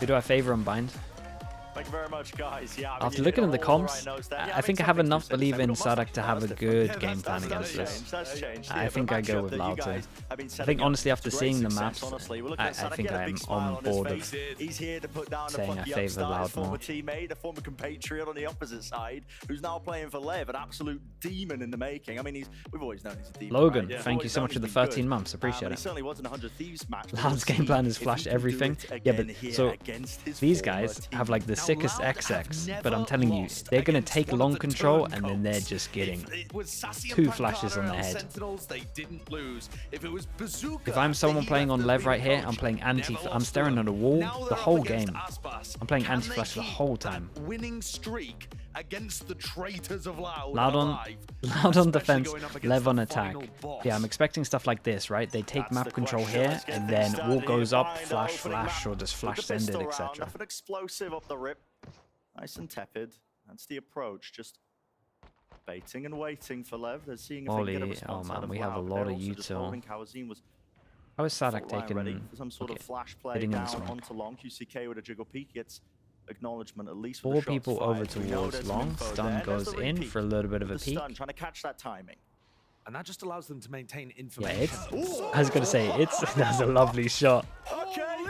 Who do I favor on bind? Thank you very much, guys. Yeah, After looking at the comps, I think I have enough belief in Sadak to have a good game plan against this. I think I go with Loud too. I think honestly after seeing the maps, I think I'm on board of saying I favor Loud more. Teammate, a former compatriot on the opposite side, who's now playing for LEV, an absolute demon in the making. I mean, we've always known he's a demon. Logan, right? thank you so much for the 13 months. Appreciate it. He certainly wasn't a 100 Thieves match. Loud's game plan is flash everything. Yeah, but so these guys have like the sickest XX, but I'm telling you, they're going to take long control and then they're just getting 2 flashes on the head. If I'm someone playing on LEV right here, I'm playing I'm staring at a wall the whole game. I'm playing anti-flash the whole time. Against the traitors of Loud on defense, LEV on attack. Yeah, I'm expecting stuff like this, right? They take map control here, and then wall goes up, flash, or just flash send it, etc. Nothing explosive up the rip. Nice and tepid. That's the approach. Just baiting and waiting for LEV. They're seeing if they can get a response out of we have a lot of util. How is Sadak taking some sort of flash play down onto long? QCK with a jiggle peek gets acknowledgement at least. 4 people over towards long. Stun goes in for a little bit of a peek. Trying to catch that timing. And that just allows them to maintain information. Yeah, I was going to say, that's a lovely shot.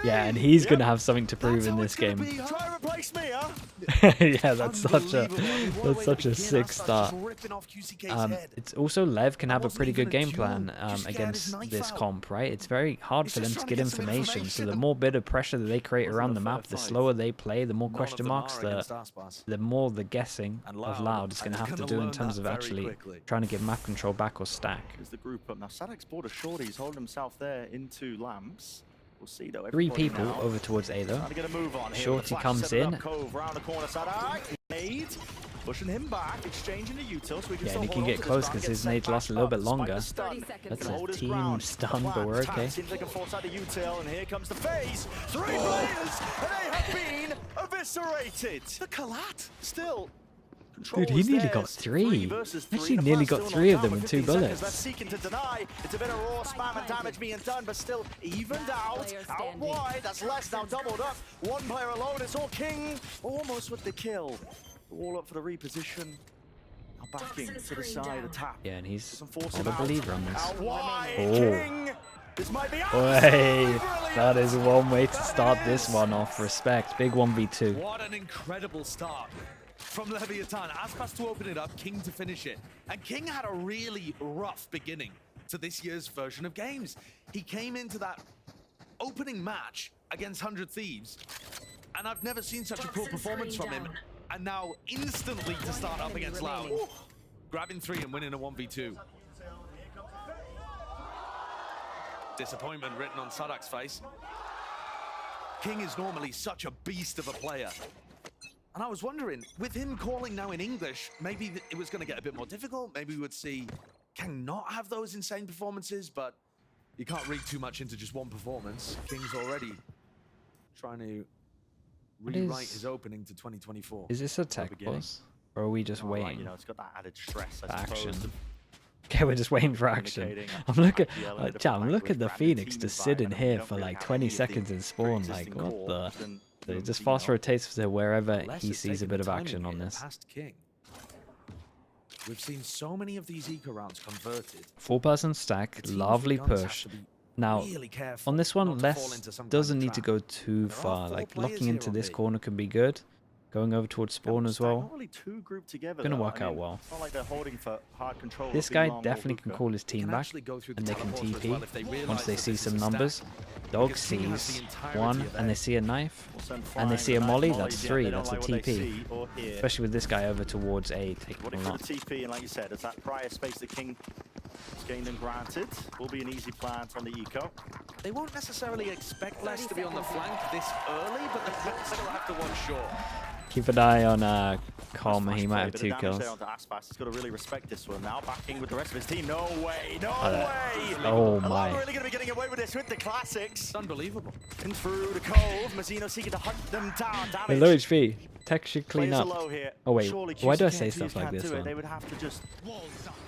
Yeah, and he's going to have something to prove in this game. Yeah, that's such a sick start. It's also LEV can have a pretty good game plan against this comp, right? It's very hard for them to get information, so the more bit of pressure that they create around the map, the slower they play, the more question marks, the more the guessing of Loud is going to have to do in terms of actually trying to get map control back or stack. Is the group up now? Sadak's bought a shorty. He's holding himself there into lamps. We'll see though. 3 people over towards A though. Shorty comes in. Pushing him back, exchanging the util so we can yeah, and he can get close because his nades last a little bit longer. That's a team stun, but we're okay. Seems they can force out the util, and here comes the phase. 3 players, and they have been eviscerated. The Kalat still. Dude, he nearly got 3. Actually, nearly got 3 of them with 2 bullets. That's seeking to deny. It's a bit of raw spam and damage being done, but still evened out wide. That's less now doubled up. 1 player alone. It's all King, almost with the kill. All up for the reposition. Now backing to the side, a tap. Yeah, and he's not a believer on this. Oh. This might be hey, that is one way to start this one off. Respect. Big 1v2. What an incredible start from Leviathan. Aspas to open it up, King to finish it. And King had a really rough beginning to this year's version of games. He came into that opening match against 100 Thieves, and I've never seen such a poor performance from him. And now instantly to start up against Loud. Grabbing 3 and winning a 1v2. Disappointment written on Sadak's face. King is normally such a beast of a player. And I was wondering, with him calling now in English, maybe it was going to get a bit more difficult. Maybe we would see King not have those insane performances, but you can't read too much into just one performance. King's already trying to rewrite his opening to 2024. Is this a tech boss? Or are we just waiting? Right, you know, it's got that added stress, for action. Okay, we're just waiting for action. I'm looking at the Phoenix just sitting here for like 20 seconds in spawn. Like, what the? So he just fast rotates to wherever he sees a bit of action on this. We've seen so many of these eco rounds converted. 4-person stack, lovely push. Now, on this one, less doesn't need to go too far. Like, locking into this corner can be good. Going over towards spawn as well. Gonna work out well. This guy definitely can call his team back, and they can TP once they see some numbers. Dog sees 1, and they see a knife, and they see a molly. That's 3. That's a TP. Especially with this guy over towards A. Taking a lot. TP, and like you said, it's that prior space that King has gained and granted. Will be an easy plant on the eco. They won't necessarily expect Les to be on the flank this early, but they'll still have to watch short. Keep an eye on Com, he might have 2 kills. He's got to really respect this one. Now backing with the rest of his team. No way, no way! Oh my. We're really going to be getting away with this with the classics. It's unbelievable. And through the cove, Mazzino seeking to hunt them down. Hey, low HP. Technically Players not. are low here. Oh wait, Surely why do I QC say can't stuff like can't this, do it. man? They would have to just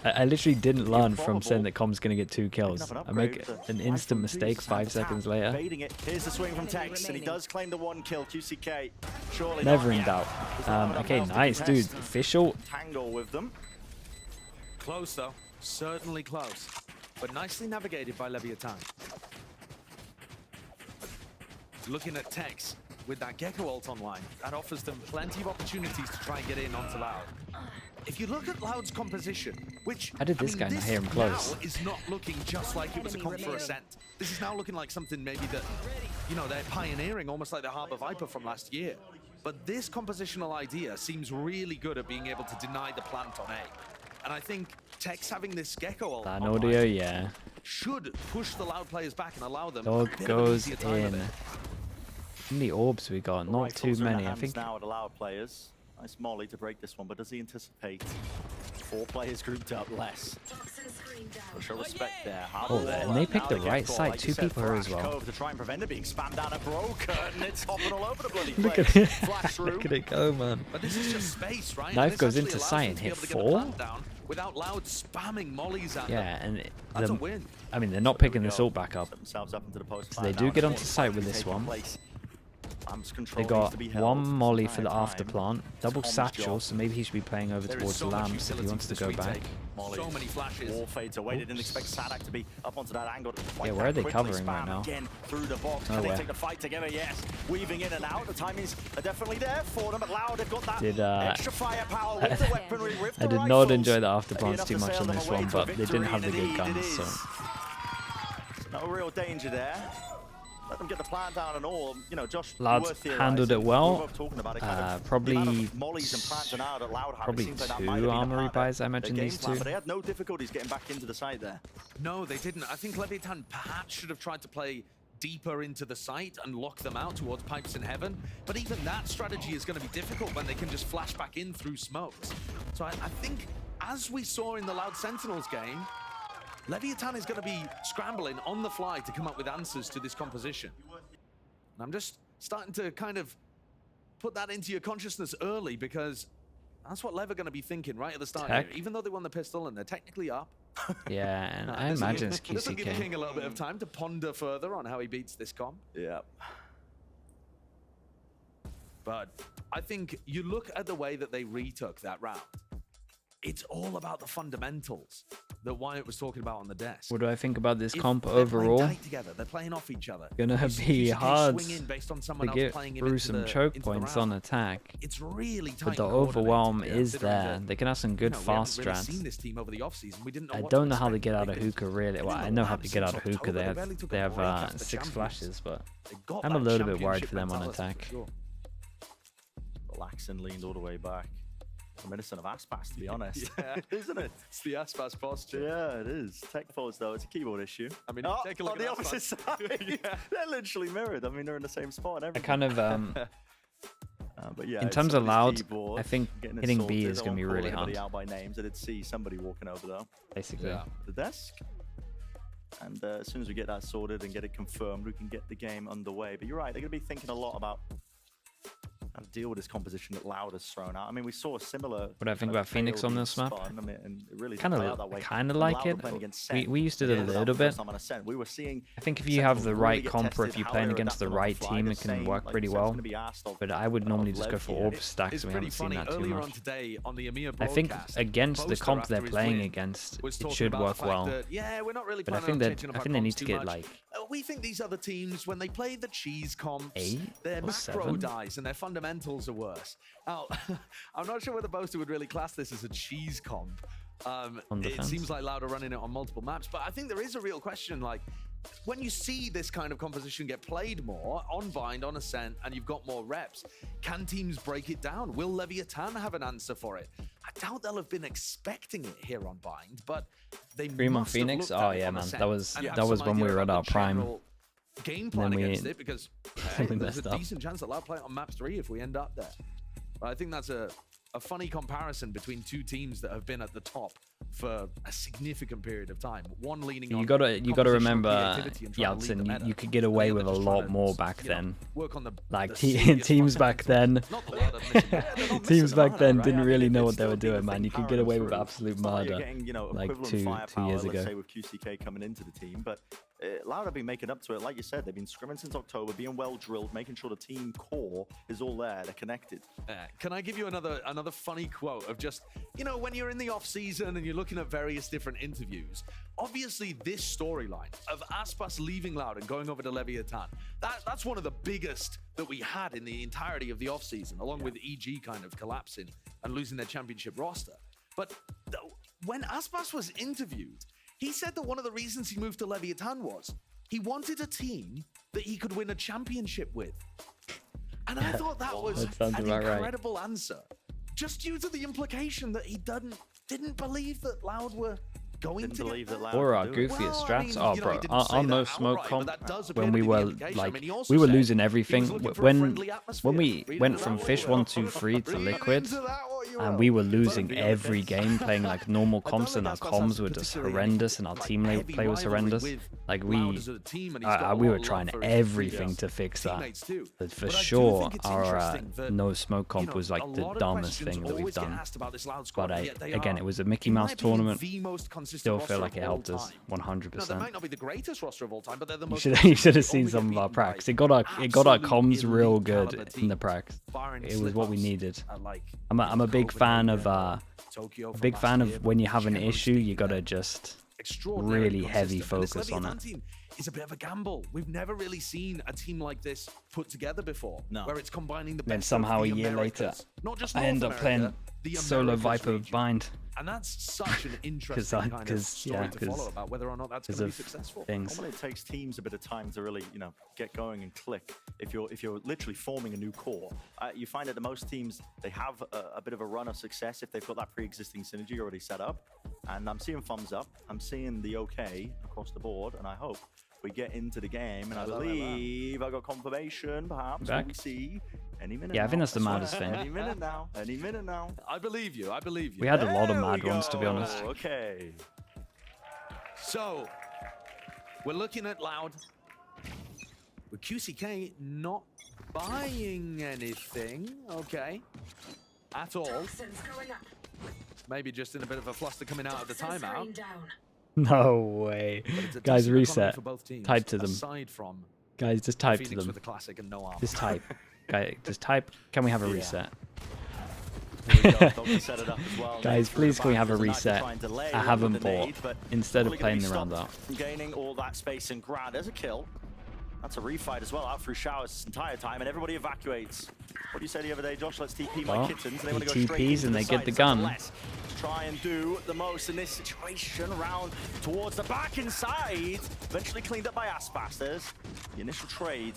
I literally didn't learn from saying probable. that Com's gonna get 2 kills. Picking up I an make upgrade with an the instant iPhone mistake 2, 5 seconds later. Evading it. Here's the swing from Tex, and he does claim the 1 kill. QCK, surely Never not in yet. doubt. Does not have enough Okay, health to nice, dude. contest. Official. Tangle with them. Close though, certainly close, but nicely navigated by Leviathan. Looking at Tex with that Gecko ult online, that offers them plenty of opportunities to try and get in onto Loud. If you look at Loud's composition, which How did this guy not hear him close? now is not looking just like it was a comp for Ascent. This is now looking like something maybe that, you know, they're pioneering, almost like the Harbor Viper from last year. But this compositional idea seems really good at being able to deny the plant on A. And I think Tex having this Gecko ult That online audio, yeah. should push the Loud players back and allow them Dog a bit goes of an easier time of in. it. How many orbs we got? Not too Rifles are in the many. I hands think now at Loud players. Nice molly to break this one, but does he anticipate 4 players grouped up less? So show respect there. Oh, and they picked the right side. 2 people here as well. To try and prevent it being spammed down and broken. It's hopping all over the bloody Look place. at it. Flash through. Look at it go, man. But this is just space, right? Knife And this goes actually into allows sight them and to be hit able to get the 4? plant down without Loud spamming mollies at them. Yeah, and That's a win. I mean, they're not picking this ult back up. Set themselves up into the post So they do get onto site with this one. They got 1 molly for the after plant, double satchel, so maybe he should be playing over There is towards so much Lambs if he utility wants to for go this back. retake. So many flashes. Wall fades away. They didn't expect Sadak to be up onto that angle. Yeah, where are they covering right now? Again through the box. Can Nowhere. they take the fight together? Yes. Weaving in and out. The timings are definitely there for them. But Loud have got that Did, extra firepower with the weaponry, with the I did rifles. not enjoy the after Be plants enough too to much sail on them this away one, to a but they didn't victory, have the and good indeed it guns, so. is. No real danger there. Let them get the plan down and all. You know, Josh. Lads handled it well. Probably mollies and plans are now that Loud have. probably It seems like that 2 might have been a armory part of buys I their mentioned game these plan, 2. But they had no difficulties getting back into the site there. No, they didn't. I think Leviathan perhaps should have tried to play deeper into the site and lock them out towards Pipes in Heaven. But even that strategy is going to be difficult when they can just flash back in through smokes. So I think, as we saw in the Loud Sentinels game, Leviathan is going to be scrambling on the fly to come up with answers to this composition. And I'm just starting to kind of put that into your consciousness early, because that's what Lev are going to be thinking right at the start here. Even though they won the pistol and they're technically up. Yeah, and I imagine it's This will give QCK. King a little bit of time to ponder further on how he beats this comp. Yeah. But I think you look at the way that they retook that round. It's all about the fundamentals that Wyatt was talking about on the desk. What do I think about this comp They're playing overall? tight together. They're playing off each other. Gonna You see be QCK hard swing in based on to someone else get playing him through into some the- choke into the points round. on attack. It's really tight. But the and coordinated, overwhelm is considering there. that, They can have some good you know, fast we haven't really strats. seen this team over the offseason. We didn't know I what don't to know how they expect get out of because hookah really. Well, they've I been know in how the they get lab out of since hookah. October. They barely took a They have break after the 6 championship. flashes, but They got I'm a that little bit worried championship for them on mentality, attack. for sure. Laxon leaned all the way back. Reminiscent of Aspas, to be honest. Yeah. Isn't it? It's the Aspas posture. Yeah, it is. Tech forwards, though, it's a keyboard issue. I mean, Oh, take a look on at the Aspas. opposite side. Yeah. They're literally mirrored. I mean, they're in the same spot and I everything. kind of But yeah, in it's terms of somebody's Loud, keyboard, I think getting it hitting B sorted. is I gonna be won't call really anybody hard. out by names. I did see somebody walking over, though. Basically. Yeah. The desk. And as soon as we get that sorted and get it confirmed, we can get the game underway. But you're right, they're going to be thinking a lot about how to deal with this composition that Loud has thrown out. I mean, we saw a similar. What do I think about Phoenix on this map? I mean, and it really Kind didn't play out that of, way. kind of When like Loud were it. playing against We Sen, used it yeah, a that was little the bit. first time on Ascent. We were seeing I think if you Sentinels have the really right get comp, or if tested, you're how playing they're against the adapting on right fly. team, The it can same, work like pretty Sen's well. gonna be asked of- But I would normally just Lev go for here. orb stacks, It's and we pretty haven't seen funny. that too Earlier on much. today on the EMEA I think broadcast, against the Poster comp after they're his playing win against, was it talking should about the work fact well. that, yeah, we're not really But I planning think on that changing up I our think they need comps to too get much. like We think these other teams, when they play the cheese comps, 8 their or macro 7. dies and their fundamentals are worse. Now, I'm not sure whether Boaster would really class this as a cheese comp. On It defense. seems like Loud are running it on multiple maps, but I think there is a real question, like, when you see this kind of composition get played more on Bind, on Ascent, and you've got more reps, can teams break it down? Will Leviathan have an answer for it? I doubt they'll have been expecting it here on Bind, but they Dream on must have Phoenix? looked at Oh it yeah, on man, Ascent that was and have that was some when we idea were at about our the prime. general game plan then we- against it, because hey, we there's a messed up. decent chance that Loud play it on maps 3 if we end up there. But I think that's a funny comparison between two teams that have been at the top for a significant period of time. One leaning You on gotta remember, creativity and trying to lead the Yaltsin, meta, you could get and away the with a other just lot trying to, more back you know, then. work on the Like the serious teams back then, Not that they're missing that. teams back then didn't Right? really know it'd what they still were be the doing, man. thing You could get powering away them with through. absolute It's not like murder. you're getting, you know, like equivalent two firepower, years let's ago. say with QCK coming into the team, but Loud have been making up to it. Like you said, they've been scrimming since October, being well drilled, making sure the team core is all there, they're connected. Can I give you another funny quote of just, you know, when you're in the off season and you're looking at various different interviews, obviously this storyline of Aspas leaving Loud and going over to Leviathan, that's one of the biggest that we had in the entirety of the off season, along with EG kind of collapsing and losing their championship roster. But when Aspas was interviewed, he said that one of the reasons he moved to Leviathan was he wanted a team that he could win a championship with. And I thought that was an incredible answer, just due to the implication that he didn't believe that Loud were going to believe that Loud Or our could do it. goofiest Well, I strats. mean, Oh, you know, bro, he didn't say on that no smoke outright, comp, but that does appear when to we be the were implication. I like, mean, he also we were said losing he was everything. looking for a When friendly atmosphere. we Read went into from that what Fish you will. 1-2-3 to Read Liquid, into that what you and will. we were But, losing you know, every game playing like normal I don't comps, and think our Aspas has comms were just particularly horrendous, and our like team heavy play was rivalry horrendous. with Like Loud as a team, and he's got a we lot were of love trying for his everything previous to fix that. teammates too. But for But I do sure, think it's our interesting that, no smoke you comp know, was like a the lot of dumbest questions thing that we've always get done. asked about this Loud squad, But and yet they again, are, it was a Mickey in my Mouse opinion, tournament. the most consistent Still roster feel like of it all helped us time. 100%. No, they might not be the greatest roster of all time, but they're the most. You should have seen only some get of our beaten by pracs. It got our comms absolute real elite good caliber in the teams, pracs. barring It was what we slip-ups needed. at, like, I'm a big fan of Tokyo a from big last fan year, of when you but have an generally issue, you speaking, gotta they're just extraordinarily really heavy consistent. And this focus on Leviathan it. team is a bit of a gamble. We've never really seen a team like this put together before, where it's combining the best Then of somehow the a year later, Americas, not just I North end up America, playing the Solo Americas Viper region. Bind. And that's such an interesting kind of story to follow about whether or not that's going to be successful. Normally it takes teams a bit of time to really, you know, get going and click. If you're literally forming a new core, you find that the most teams, they have a bit of a run of success if they've got that pre-existing synergy already set up. And I'm seeing thumbs up. I'm seeing the okay across the board, and I hope we get into the game. And I believe I got confirmation, perhaps. Back. We see any minute. Yeah, I think now. that's the maddest thing. Any minute now. Any minute now. I believe you. I believe you. We had a lot of There mad we ones, to be go. honest. Okay. So, we're looking at Loud. With QCK not buying anything, okay, at all. Maybe just in a bit of a fluster coming out of the timeout. No way. But it's a Guys, decent reset. economy for both teams, Type to them. Aside from Guys, just type to Phoenix them. with the classic and no armor. Just type. Guys, just type. Can we have a reset? Here we go. Doctor set it up as well. Guys, Nade through please the can we back. have a There's reset? knife trying to delay I with haven't the nade, bought. but Instead of probably gonna playing be the round stopped out. from gaining all that space and ground. There's a kill. That's a refight as well, out through showers this entire time, and everybody evacuates. What do you say the other day, Josh? Let's TP my Well, kittens. And they want to go he straight TPs into and the they get side. the It's gun. Let's try and do the most in this situation. Round towards the back inside. Eventually cleaned up by Aspas. There's the initial trade.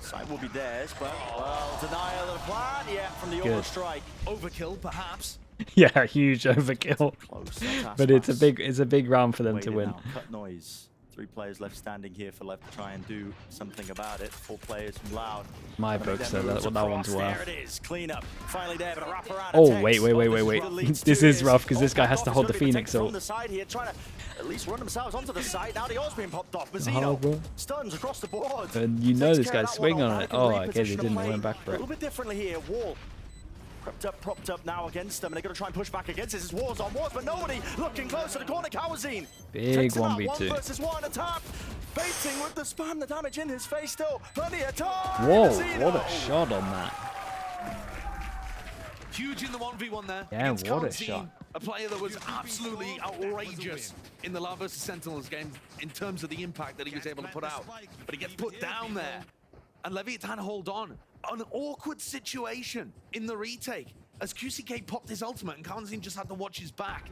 Side will be theirs, but well, denial of the plan. Yeah, from the auto strike. Overkill, perhaps. Yeah, huge overkill. Close. That's But it's Aspas. a big round for them to Waiting win. now. Cut noise. 3 players left standing here for Lev to try and do something about it. 4 players from Loud. My Gonna make book their said moves that one's across. worth. There it is. Clean up. Finally there, but a wraparound Oh, attack. wait. This is what leads This to is rough because this Oh, guy has to Popped hold off the is gonna be Phoenix protected up. from the side here, trying to at least run themselves onto the side. Now the all's being popped off. Oh, Mazzino bro. stuns across the board. And you know Takes this care of guy's that one swing on now. it. Can Oh, okay, they reposition didn't. the They went play back for a it. little bit differently here. Wall. Propped up now against them, and they're going to try and push back against this. It's Wars on Wars, but nobody looking close to the corner. Kawazine Big takes him out. 1v2. 1 versus 1 attack. Baiting with the spam, the damage in his face still. Plenty of time. Whoa, Mazzino. what a shot on that. Huge in the 1v1 there. Yeah, against what a Kawazine, shot. A player that was absolutely outrageous in the LEV vs Sentinels game in terms of the impact that he was able to put out. But he gets put down there. And Leviathan hold on. An awkward situation in the retake as QCK popped his ultimate and Kawazine just had to watch his back.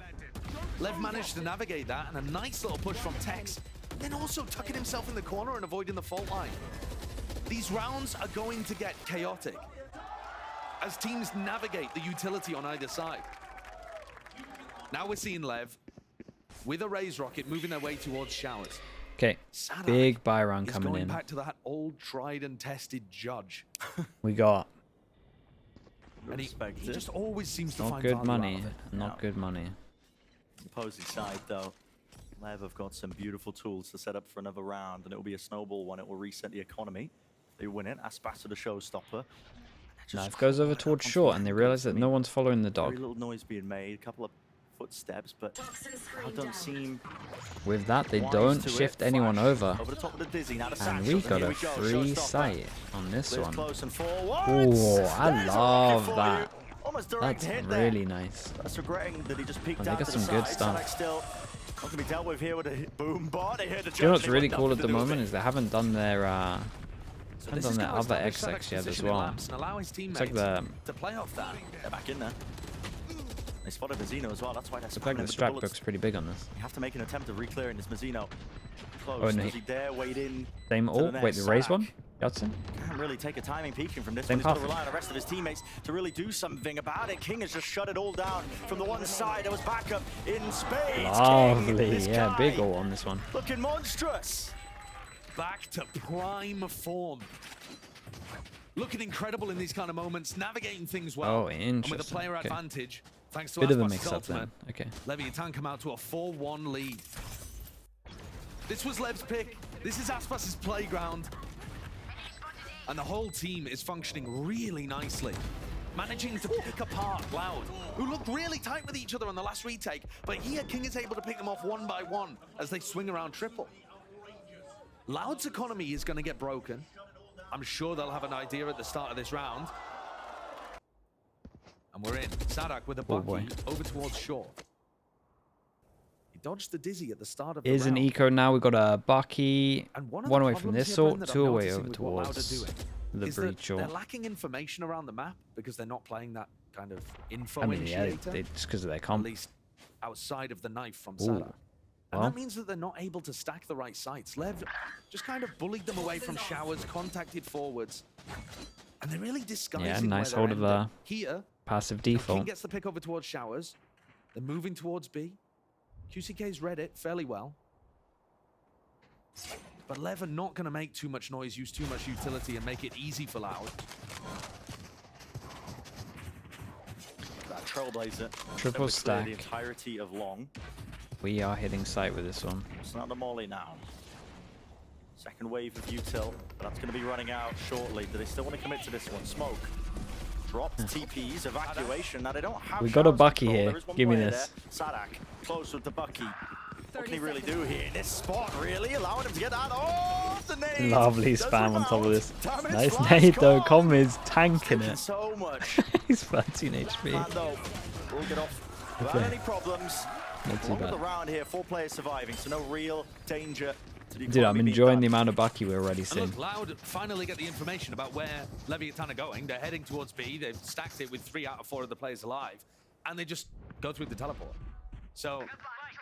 Lev managed to navigate that, and a nice little push from Tex, then also tucking himself in the corner and avoiding the fault line. These rounds are going to get chaotic as teams navigate the utility on either side. Now we're seeing Lev with a Raise Rocket moving their way towards Showers. Okay, Sadak big buy round is coming going in. back to that old tried and tested judge. We got And he just always seems to not find good value money. out of it. Not good money. Opposing side, though, LEV have got some beautiful tools to set up for another round, and it will be a snowball one. It will reset the economy. They win it. Aspas are the showstopper. Knife goes over towards short, and they realize that no one's following the dog. Very little noise being made, a couple of footsteps, but I don't seem. With that, they don't shift anyone over. Over the top of the dizzy. Now the And we Satchels, got here a we go, free showstopper. sight on this Lives one. close and forwards. Oh, I There's a love rocket for that. you. Almost direct That's hit there. really nice. That's regretting that he just peeked Oh, they out got to some the good side. stuff. Sadek still not gonna be dealt with here with a boom bot. They heard the You know what's judge, really they cool want at the nothing to do with moment it. is they haven't done their So haven't this done is their gonna other establish Sadak's XX yet as position in well. laps and allow his It's like teammates the to play off that. They're back in there. They spotted Mazzino as well. That's why they're looks like spamming the with strap bullets. book's pretty big on this. You have to make an attempt of re-clearing this Mazzino. Close. Oh, no. Does he dare wade in? Same to the ult. net? Wait, the raise Sadak one? Judson? Can't really take a timing peeking from this Same one. He's got to path. rely on the rest of his teammates to really do something about it. King has just shut it all down from the one side. There was backup in spades. King, Lovely. this Yeah, guy big ult on this one. looking monstrous. Back to prime form. Looking incredible in these kind of moments, navigating things well. Oh, And with a interesting. player Okay. advantage, thanks to Bit of a Aspas' mix-up ultimate, then. Okay. Leviathan come out to a 4-1 lead. This was Lev's pick. This is Aspas' playground. And the whole team is functioning really nicely. Managing to pick apart Loud, who looked really tight with each other on the last retake, but here King is able to pick them off one by one as they swing around triple. Loud's economy is going to get broken. I'm sure they'll have an idea at the start of this round. And we're in. Sadak with a Oh, boy. Bucky over towards Shaw. He dodged the dizzy at the start of the Is an round. eco now. We've got a Bucky. And one of One the away from problems this here, sort, Brendan, two I'm away noticing over with what Loud are towards doing the is that breach. they're Or lacking information around the map because they're not playing that kind of info I mean, yeah, initiator, just because of their at comp. least outside of the knife from Ooh. Sadak. And Well. that means that they're not able to stack the right sites. Lev just kind of bullied them away from showers, contacted forwards, and they're really disguising Yeah, where nice they're hold of ending. Here, Passive King default. gets the pick over towards showers. They're moving towards B. QCK's read it fairly well. But Lev are not going to make too much noise, use too much utility, and make it easy for Loud. That Trailblazer. Triple able to clear stack. the entirety of long. We are hitting sight with this one. It's not the molly now. Second wave of util, but that's going to be running out shortly. Do they still want to commit to this one? Smoke. Dropped TPs, evacuation. Now they don't have. We got a showers Bucky control. here. There is one Give me player this. there. Sadak close with the Bucky. What can he really do here? This spot really allowing him to get that off the nade. Lovely Does spam on top of rebound. this. Damn it, Nice flash nade though. call. Com is tanking Taking it. so much. He's 13 HP. Mando will get off without Okay. any problems. Not too Along with bad. the round here, 4 players surviving, so no real danger to the Dude, I'm economy being enjoying done. the amount of Bucky we're already And seeing. look, Loud finally get the information about where Leviathan are going. They're heading towards B. They've stacked it with 3 out of 4 of the players alive. And they just go through the teleport. So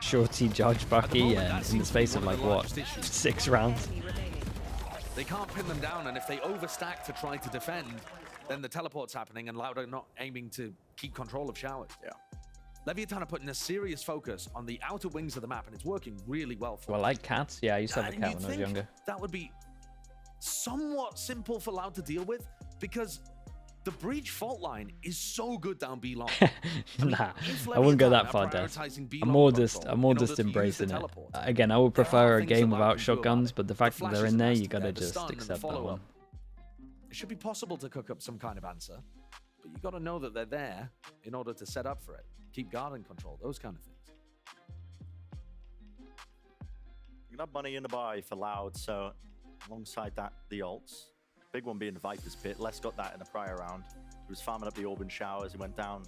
Shorty Judge Bucky, moment, that and in the seems to be space of one like of the what, largest issues. 6 rounds? they can't pin them down. And if they overstack to try to defend, then the teleport's happening and Loud are not aiming to keep control of showers. Yeah. Leviathan are putting a serious focus on the outer wings of the map, and it's working really well for Well, them. like cats. Yeah, I used to have a And cat you'd when I was think younger. that would be somewhat simple for Loud to deal with because the breach fault line is so good down B long. Nah, if I wouldn't go Leviathan that are far, Des. prioritizing B I'm long more control just, in order to use the embracing it. teleport, Again, I would there prefer are a things game that Loud without can do about shotguns, it. but the fact The that they're in flashes there, has you to be gotta there, the just stun and the accept that follow-up. one. It should be possible to cook up some kind of answer, but you got to know that they're there in order to set up for it. Keep guard and control, those kind of things. You got money in the buy for Loud, so alongside that, the ults. Big one being Viper's Pit. Les got that in the prior round. He was farming up the orb and showers. He went down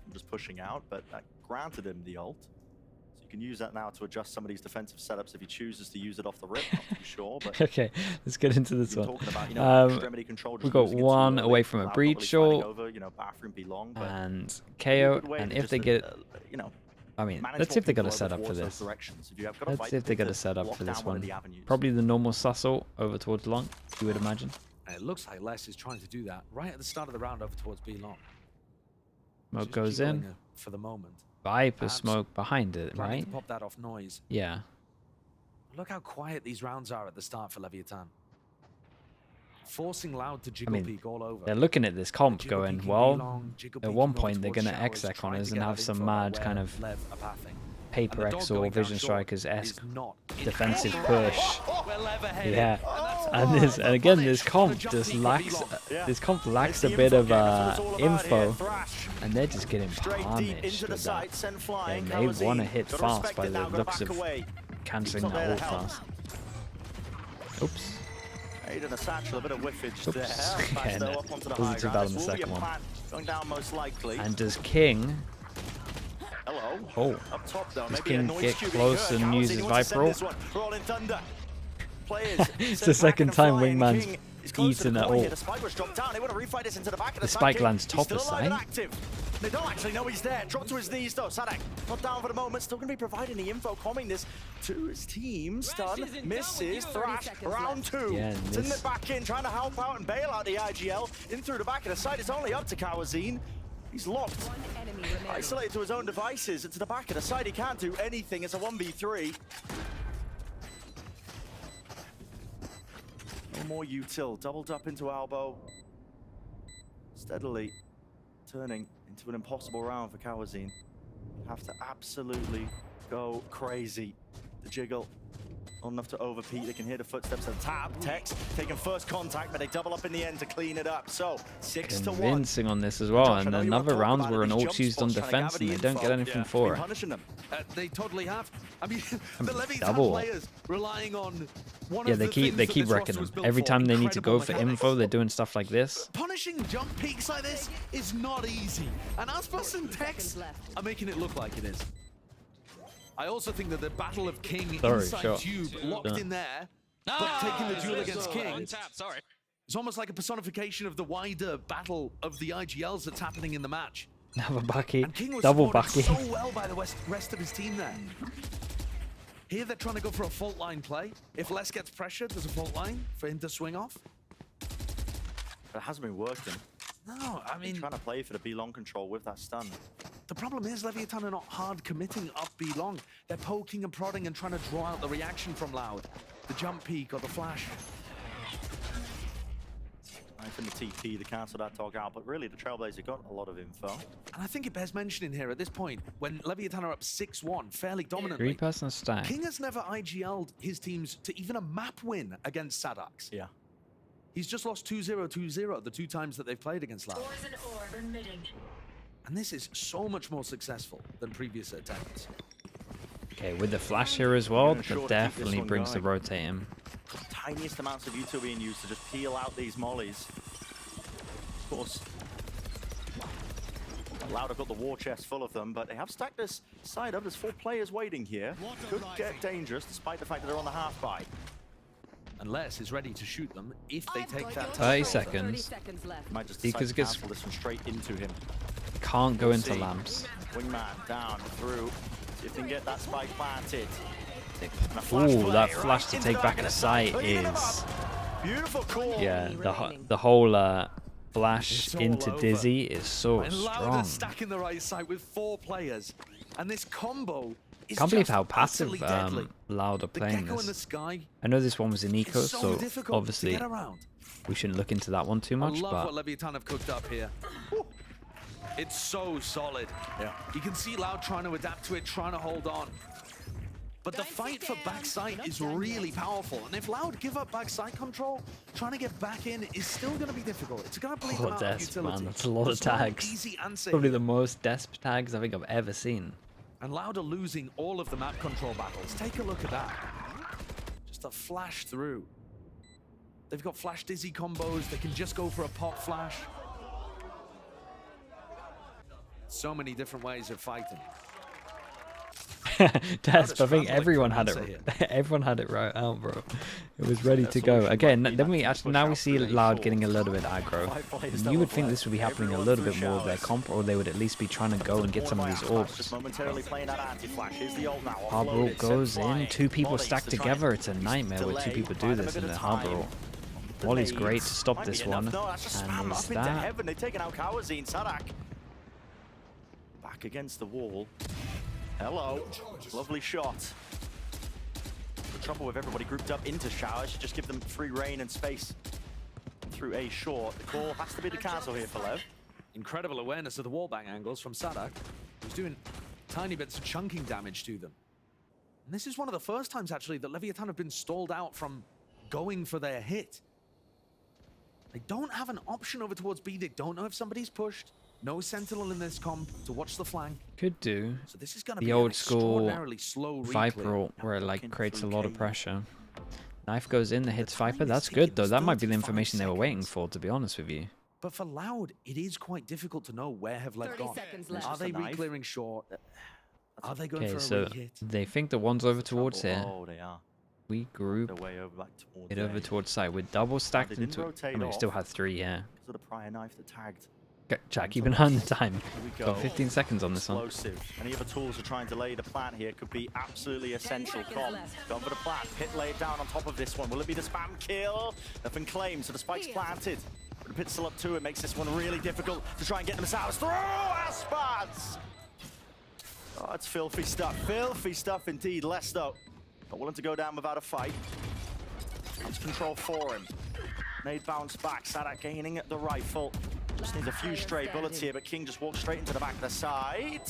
from just pushing out, but that granted him the ult. So you can use that now to adjust some of these defensive setups if he chooses to use it off the rip. Not too sure, but Okay, let's get into this you're one. talking about, you know, extremity control. We've just got losing it too one early. away from a Loud not breach really short. fighting over, you know, bathroom be long, but And a KO, good way and to if just, they get, you know, I mean, manage let's see if what they got a people setup over for towards those this. directions. If you have got a Let's see if they Viper got a to setup lock for down this one of one. the avenues. Probably the normal Sassel over towards long, you would imagine. And it looks like Les is trying to do that right at the start of the round over towards B long. Smoke Just goes keep in. going for the moment. Viper Perhaps smoke behind it, Trying right? to pop that off noise. Yeah. Look how quiet these rounds are at the start for Leviathan. Forcing Loud to jiggle mean, peek all over. They're looking at this comp Jiggle going, peeking well, B long, jiggle at peeking one over point they're towards going to showers, exec on trying us to and get have that some info about mad kind where of Lev are pathing. Paper X or Vision Strikers-esque not defensive push. We're level-headed. Yeah, and again, this comp just lacks. This comp lacks a bit of info, and they're just getting punished with that. And they want to hit fast by the looks of cancelling that ult fast. Oops. Aid and a satchel, a bit of whiffage there. Again, Though, up onto the wasn't high too ground. bad on the This will be second a one. plan going down most likely. And does King? Hello. Oh, Up top though, does maybe a King noise get cube close being and heard. use Cowsey his wants to Viper send ult? this one. Rolling Thunder. Players It's sent the back second and time flying. Wingman's King is close to eaten the that point here. ult. The spike was dropped down. They want to refight this into the back of the side. spike King, lands he's top still of alive and side. active. They don't actually know he's there. Dropped to his knees though. Sadak not down for the moment. Still going to be providing the info, calming this to his team. Stun, misses, Thrash, round two. Yeah, Sending it back in, trying to help out and bail out the IGL. In through the back of the side. It's only up to Kawazine. He's locked. Isolated to his own devices. Into the back of the side. He can't do anything. It's a 1v3. No more util. Doubled up into elbow. Steadily turning into an impossible round for Kawazine. Have to absolutely go crazy. The jiggle. Not enough to overpeat. They can hear the footsteps of the tap. Tex taking first contact, but they double up in the end to clean it up. So 6-1. Convincing on this as well, Josh, I and know you another want to talk round about where it, an these ult's jump used on spots, trying to defense gather and the they don't get info. anything Been for it. punishing them. They totally have. I mean, the Levy's double. players relying on one Yeah, of they the keep things that this wrecking roster was them. built Every for, time they need to go incredible for mechanics. info, they're doing stuff like this. Punishing jump peaks like this is not easy, and Aspas and Tex are making it look like it is. I also think that the Battle of King inside Tube, locked in there, but taking the duel against King, it's almost like a personification of the wider battle of the IGLs that's happening in the match. Have a backy, And King was double supported backy. so well by the rest of his team there. Here they're trying to go for a fault line play. If Les gets pressured, there's a fault line for him to swing off. But it hasn't been working. No, I mean, Trying to play for the B long control with that stun. the problem is Leviathan are not hard committing up B long. They're poking and prodding and trying to draw out the reaction from Loud. The jump peek or the flash. Knife in the TP to cancel that dog out, but really the Trailblazer got a lot of info. And I think it bears mentioning here at this point, when Leviathan are up 6-1, fairly dominantly, 3-person stack. King has never IGL'd his teams to even a map win against Sadax. Yeah. He's just lost 2-0, 2-0 the two times that they've played against Loud. And this is so much more successful than previous attempts. Okay, with the flash here as well, Gonna sure to keep that this definitely one brings the going. rotate him. Tiniest amounts of util being used to just peel out these mollies. Of course, Lauda got the war chest full of them, but they have stacked this side up. There's 4 players waiting here. Could get dangerous despite the fact that they're on the half buy. And Les is ready to shoot them if they take that 30 time. seconds. Might just Because decide it to gets- cancel this one straight into him. Can't go We'll into see. lamps. Wingman down through. See if they can get that spike planted. Ooh, that flash to take back at the site is... Beautiful call. Yeah, the whole flash It's all into over. Dizzy is so And Lauda strong. stacking the right side with 4 players. And this combo is Can't believe just how passive utterly deadly. Loud are The playing Gecko in the this. sky I know this one was in eco, is so so difficult obviously to get around. we shouldn't look into that one too I much, love but what Leviathan have cooked up here. It's so solid. Yeah. You can see Loud trying to adapt to it, trying to hold on. But the fight for backside is really powerful. And if Loud give up backside control, trying to get back in is still going to be difficult. It's going to bleed them out of Desp, utility. man, that's a lot of There's no tags. easy answer probably here. the most Desp tags I think I've ever seen. And Loud are losing all of the map control battles. Take a look at that. Just a flash through. They've got flash dizzy combos. They can just go for a pop flash. So many different ways of fighting. Desp, I think scrambling everyone for had an it. answer Everyone had it right out, bro. It was ready to go. solution Again, might be then we that actually push now we out see through Loud A getting a little bit Five aggro. players You double would think play. this would be happening a Everyone little through bit more of their showers. comp, or they would at least be trying to go and get some of these orbs. Just momentarily playing that anti-flash. Here's the ult now. Harbor Offloaded, ult goes sent in, flying. 2 people Bodies stacked to try together. and It's a nightmare when 2 delay, people buy do them a this bit in of the Harbor time. ult. Volley's Nades great to stop might be this enough. one. No, that's just spam And up is into that... heaven. They've taken out Kawazine. Sadak back against the wall. Hello. Lovely shot. The trouble with everybody grouped up into showers, you just give them free reign and space through a short. The call has to be the cancel here for Lev. Incredible awareness of the wallbang angles from Sadak, who's doing tiny bits of chunking damage to them. And this is one of the first times, actually, that Leviathan have been stalled out from going for their hit. They don't have an option over towards B. They don't know if somebody's pushed. No Sentinel in this comp to watch the flank. Could do So this is going to the be old an school extraordinarily slow Viper ult where it like creates a lot of pressure. Knife goes in, the hits Viper. That's good though. That might be the information they were waiting for, to be honest with you. But for Loud, it is quite difficult to know where have LEV gone. Are they re-clearing short? Are they going Okay, for a so re-hit? they think the one's over towards here. Oh, they are. We group Way over back towards it over A. towards side. We're double stacked didn't into. I rotate mean, we still off. have 3 here. Because of the prior knife that tagged. Okay, Jack, keep an eye on the time. Here we go. Got 15 seconds on this one. Explosive. Any other tools to try and delay the plant here could be absolutely essential. Gone for the plant. Pit laid down on top of this one. Will it be the spam kill? Nothing claimed, so the spike's planted. But the pit's still up 2. It makes this one really difficult to try and get themselves through. Aspas! Oh, it's filthy stuff. Filthy stuff indeed. Less though. Not willing to go down without a fight. It's control for him. Nade bounce back. Sadak gaining the rifle. Just needs a few stray bullets here, but King just walks straight into the back of the side.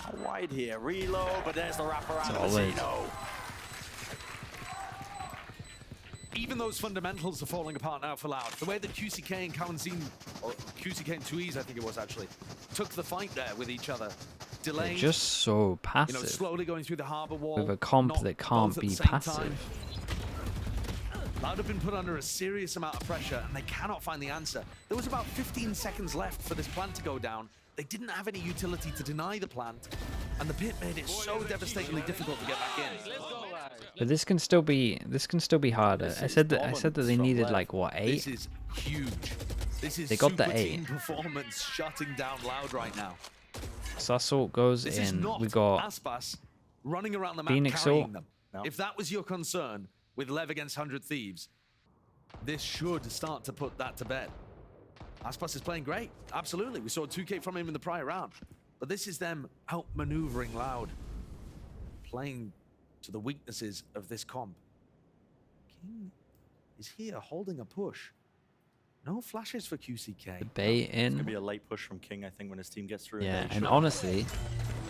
How wide here? Reload, but there's the wraparound of the Zeno. Even those fundamentals are falling apart now for Loud. The way that QCK and Kawanzin, or QCK and Tuiz, I think it was actually, took the fight there with each other. Delaying, They're just so passive. you know, slowly going through the harbor wall. With a comp not that can't both at be the same passive. time. Loud have been put under a serious amount of pressure, and they cannot find the answer. There was about 15 seconds left for this plant to go down. They didn't have any utility to deny the plant, and the pit made it so devastatingly difficult to get back in. But this can still be harder. I said that they needed like what, 8? This is huge. This is They got the super 8. team performance shutting down Loud right now. Sussault goes This is in. not We got Aspas running around the map Phoenix carrying ult. them. No. If that was your concern with LEV against 100 Thieves, this should start to put that to bed. Aspas is playing great. Absolutely. We saw 2K from him in the prior round. But this is them outmaneuvering Loud. Playing to the weaknesses of this comp. King is here holding a push. No flashes for QCK. Bay It's going to in. be a late push from King, I think, when his team gets through. Yeah, they and should. honestly,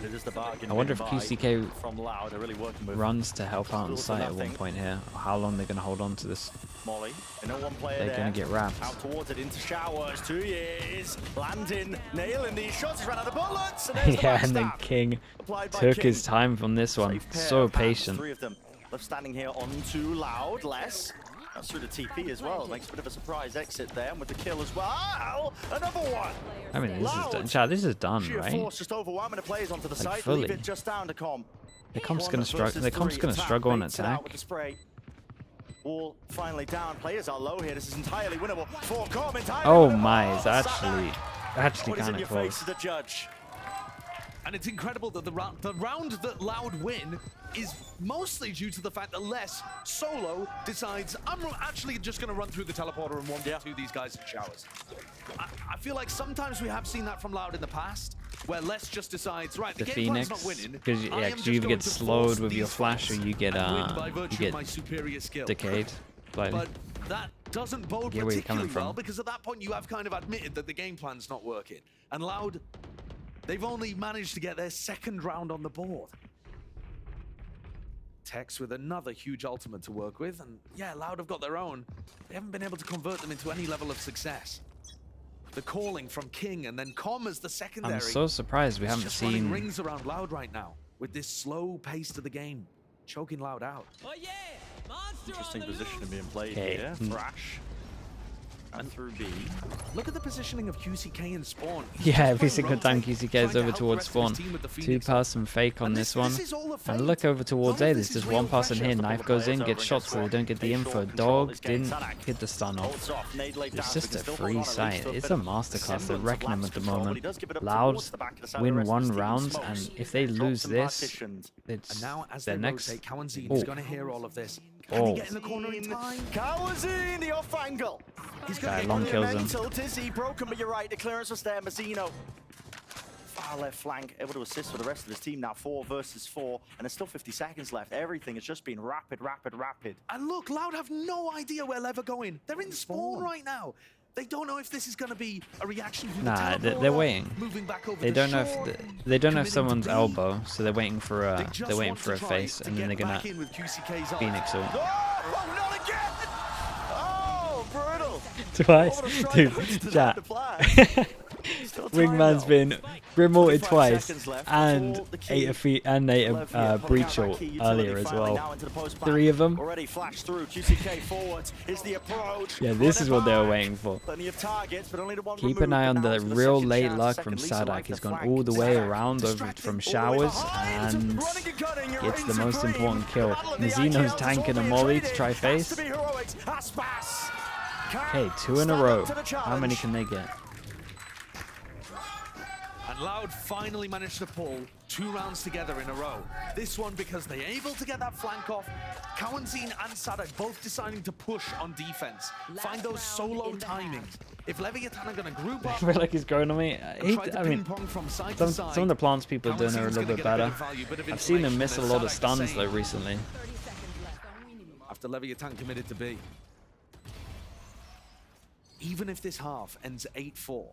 It is the bargain I wonder win if by QCK from Loud. They're really working with runs to help out on Still to site at one nothing. point here. Or how long they're going to hold on to this. Molly. And no one player They're there. going to get wrapped. Out towards it, into showers, 2 years. Landing, nailing these shots. He's run out of bullets. And there's the Yeah, and then backstab. King Applied by took King. his time from this one. Safe pair So of hands, patient. 3 of them. Left standing here onto Loud. Less. That's through the TP as well. Makes a bit of a surprise exit there. And with the kill as well. Another one. I mean, this is Loud. done. Chad, this is done, Sheer right? force just overwhelming the players onto the Like, side. fully. Leave it just down to Com. The comp's One going to struggle. versus The comp's 3 going to attack. struggle on Baits it out attack. with the spray. Wall finally down. Players are low here. This is entirely winnable for Com. Entirely Oh winnable. my, it's Sadak. actually What is in kind your of face close. to the judge? And it's incredible that the round that Loud win is mostly due to the fact that Les solo decides, I'm actually just going to run through the teleporter and 1v2 these guys in showers. I feel like sometimes we have seen that from Loud in the past, where Les just decides, right, the The game plan's Phoenix, not winning. because I am you just either going get to slowed force with your these flash or fights you get and win by virtue of my superior skill. decayed slightly. But that doesn't bode Get where you're particularly coming well, from. because at that point you have kind of admitted that the game plan's not working. And Loud, they've only managed to get their 2nd round on the board. Tex with another huge ultimate to work with, and yeah, Loud have got their own. They haven't been able to convert them into any level of success. The calling from King and then Com as the secondary. I'm so surprised we It's haven't just running seen. rings around Loud right now with this slow pace to the game, choking Loud out. Oh yeah, monster Interesting on the position loose. being played Okay. here. Thrash. And through B. Look at the positioning of QCK and Spawn. He's Yeah, just every trying single to time rotate, QCK trying is to over help the towards rest of his Spawn. team with the Phoenix. 2-person fake on And this one. is all a And fake. look over towards None A. of There's this is just real one person pressure. here. Couple Knife of goes players in, over gets and shot, guess so they what? don't get the They info. short control Dog is getting didn't Sadak. hit the stun off. Holds off, nade laid down, It's so just he a can still free hold on at least site. to a It's bit a of masterclass. They're semblance of wrecking them lapse at the control, but he moment. does give it up Loud towards the back of the side. The win rest of one his team round, smokes. and if they Drops lose and this, partitions. it's And now, as their they next. rotate, Kawanzin Oh. is going to hear all of this. Can Oh. he get in the corner in time? Kawanzin, the off angle. He's Guy going to long get kills him. mental. Dizzy broken, but you're right. The clearance was there. Mazzino. Far left flank, able to assist for the rest of his team now. 4 versus 4, and there's still 50 seconds left. Everything has just been rapid, rapid, rapid. And look, Loud have no idea where LEV are going. They're in spawn right now. They don't know if this is going to be a reaction from Nah, the they're waiting. moving back over They the don't know shore, if they don't know if committing to someone's B. elbow, so they're waiting for They a just they're waiting want for to a try face, to and then get they're gonna back in with QCK's ult. Phoenix ult. Oh, not again! Oh, brutal. Twice, What a strike dude. puts to Chat. the plan. Still time, Wingman's though. been Brimorted 25 twice seconds left. and That's all the key. ate LEV a here, pulling out breach that ult key utility earlier as finally now well. into the post plan. 3 of them. Already flashed through. QCK forwards is the approach. Yeah, this is what they were Back. waiting for. Plenty of targets, but only the one Keep removed, an eye but on now the it's the real second late chance, luck second from Lisa Sadak. like He's the gone flank. all the way Sadak around over distracted, from all the way showers behind. and Running and cutting, you're gets the reigning most supreme. important kill. Battle of the Nazino's IKLs tanking a is molly to trading. try Has face. to be heroics. Aspas Okay, 2 in a stand row. up to the How many challenge. can they get? And Loud finally managed to pull 2 rounds together in a row. This one because they're able to get that flank off. Kawanzin and Sadak both deciding to push on defense. Find those solo timings. If Leviathan are going to group I up, feel like he's growing on me. try to I mean, ping-pong from side some to side, of the plants people are doing are a Kawanzin's little gonna bit get a better. of value, bit of I've seen him information, miss a and lot of Sadak stuns saying, though recently. after Leviathan committed to B. Even if this half ends 8-4,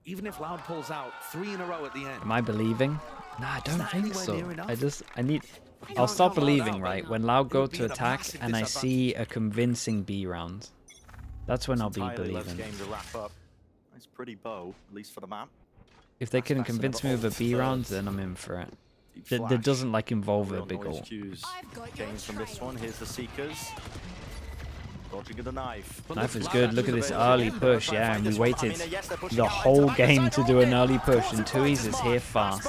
even if Loud pulls out 3 in a row at the end, Am I believing? Nah, I don't that think anywhere so. near enough? I need. can't I'll stop count Loud believing, out, right? but When Loud it go would be to at a attack massive and I see a convincing B round. That's when I'll be Entirely Lev's believing. game to wrap up. Nice pretty bow, at least for the map. If they can That's convince me another with a B ult round, first. then I'm in for it. Deep That flash. doesn't like involve a Real big noise ult. cues. I've got your Gains from this trail. one. Here's the Seekers. Dodging of the knife. Knife is Loud good. actually Look at this available early again. push, yeah, and we waited the whole game to do an early push, and Tui's is here fast.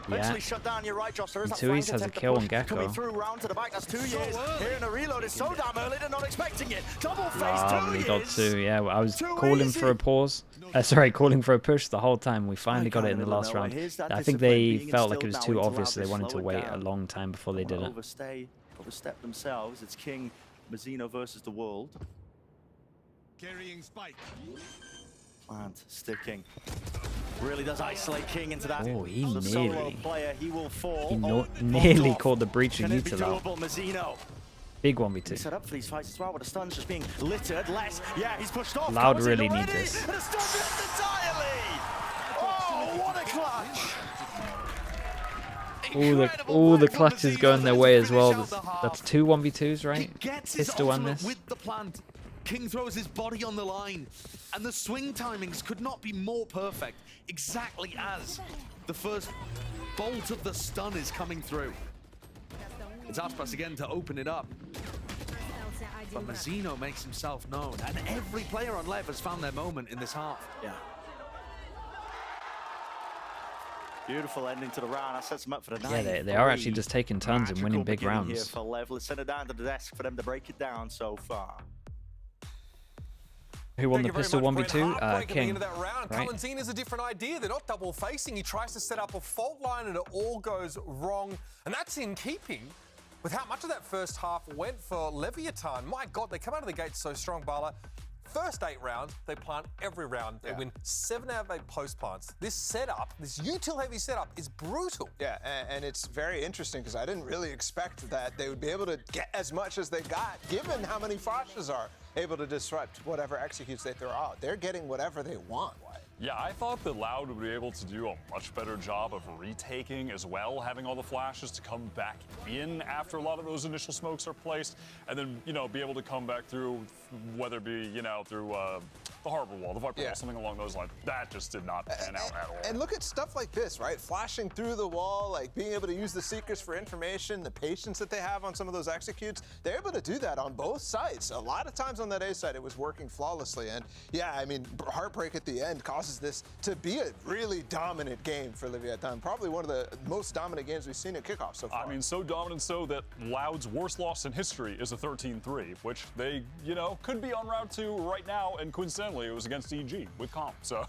Yeah. Shut down, you're right, Josh. There is And that Tui's flank has a attempt to kill push on Gecko. Coming through round to the back, that's 2 years. Here in the reload is so damn early, they're not expecting it. Double face, Lovely, 2 got years. 2. Yeah, I was Too calling for a easy. pause. Sorry, calling for a push the whole time. We finally got it kind in the of in the last middle. round. Here's that I think discipline they being felt like it instilled was now too into obvious. Loud. They wanted to Slow it wait a down. long time before they did it. Overstep themselves. It's King Mazzino versus the world. Carrying spike. Plant sticking. Really does isolate King into that. Oh, he the solo nearly. player, he will fall. He Oh, nearly off. called the breach Can of it be Utila. doable, Mazzino? Big He's 1v2. set up for these fights as well, with the stuns just being littered. Less, yeah, he's pushed off. Loud Comes in really need already, this. And a stun missed entirely. Oh, what a clutch! All the clutches going their way as well. That's 2 1v2s, right? He gets his Pistol on ultimate this. with the plant. King throws his body on the line, and the swing timings could not be more perfect. Exactly as the first bolt of the stun is coming through. It's Aspas again to open it up. But Mazzino makes himself known, and every player on LEV has found their moment in this half. Yeah. Beautiful ending to the round. That sets them up for the night. Yeah, they are actually just taking turns and winning big Here rounds. for LEV. Let's send it down to the desk for them to break it down so far. Who won Thank the you pistol very much, 1v2? Brent. Heartbreak at the King. end of that round. right? Kawanzin is a different idea. They're not double facing. He tries to set up a fault line and it all goes wrong. And that's in keeping with how much of that first half went for Leviathan. My God, they come out of the gate so strong, Bala. First 8 rounds, they plant every round. They win 7 out of 8 post plants. This setup, this util heavy setup, is brutal. Yeah, and it's very interesting because I didn't really expect that they would be able to get as much as they got, given how many flashes are able to disrupt whatever executes they throw out. They're getting whatever they want. Yeah, I thought that Loud would be able to do a much better job of retaking as well, having all the flashes to come back in after a lot of those initial smokes are placed, and then, you know, be able to come back through, whether it be, you know, through the harbor wall, the Viper wall, something along those lines. That just did not pan out at all. And look at stuff like this, right? Flashing through the wall, like being able to use the Seekers for information, the patience that they have on some of those executes. They're able to do that on both sides. A lot of times on that A side, it was working flawlessly. And yeah, I mean, Heartbreak at the end causes this to be a really dominant game for Leviathan. Probably one of the most dominant games we've seen at kickoff so far. I mean, so dominant so that Loud's worst loss in history is a 13-3, which they, you know, could be en route to right now, and coincidentally, it was against EG with Comp, so...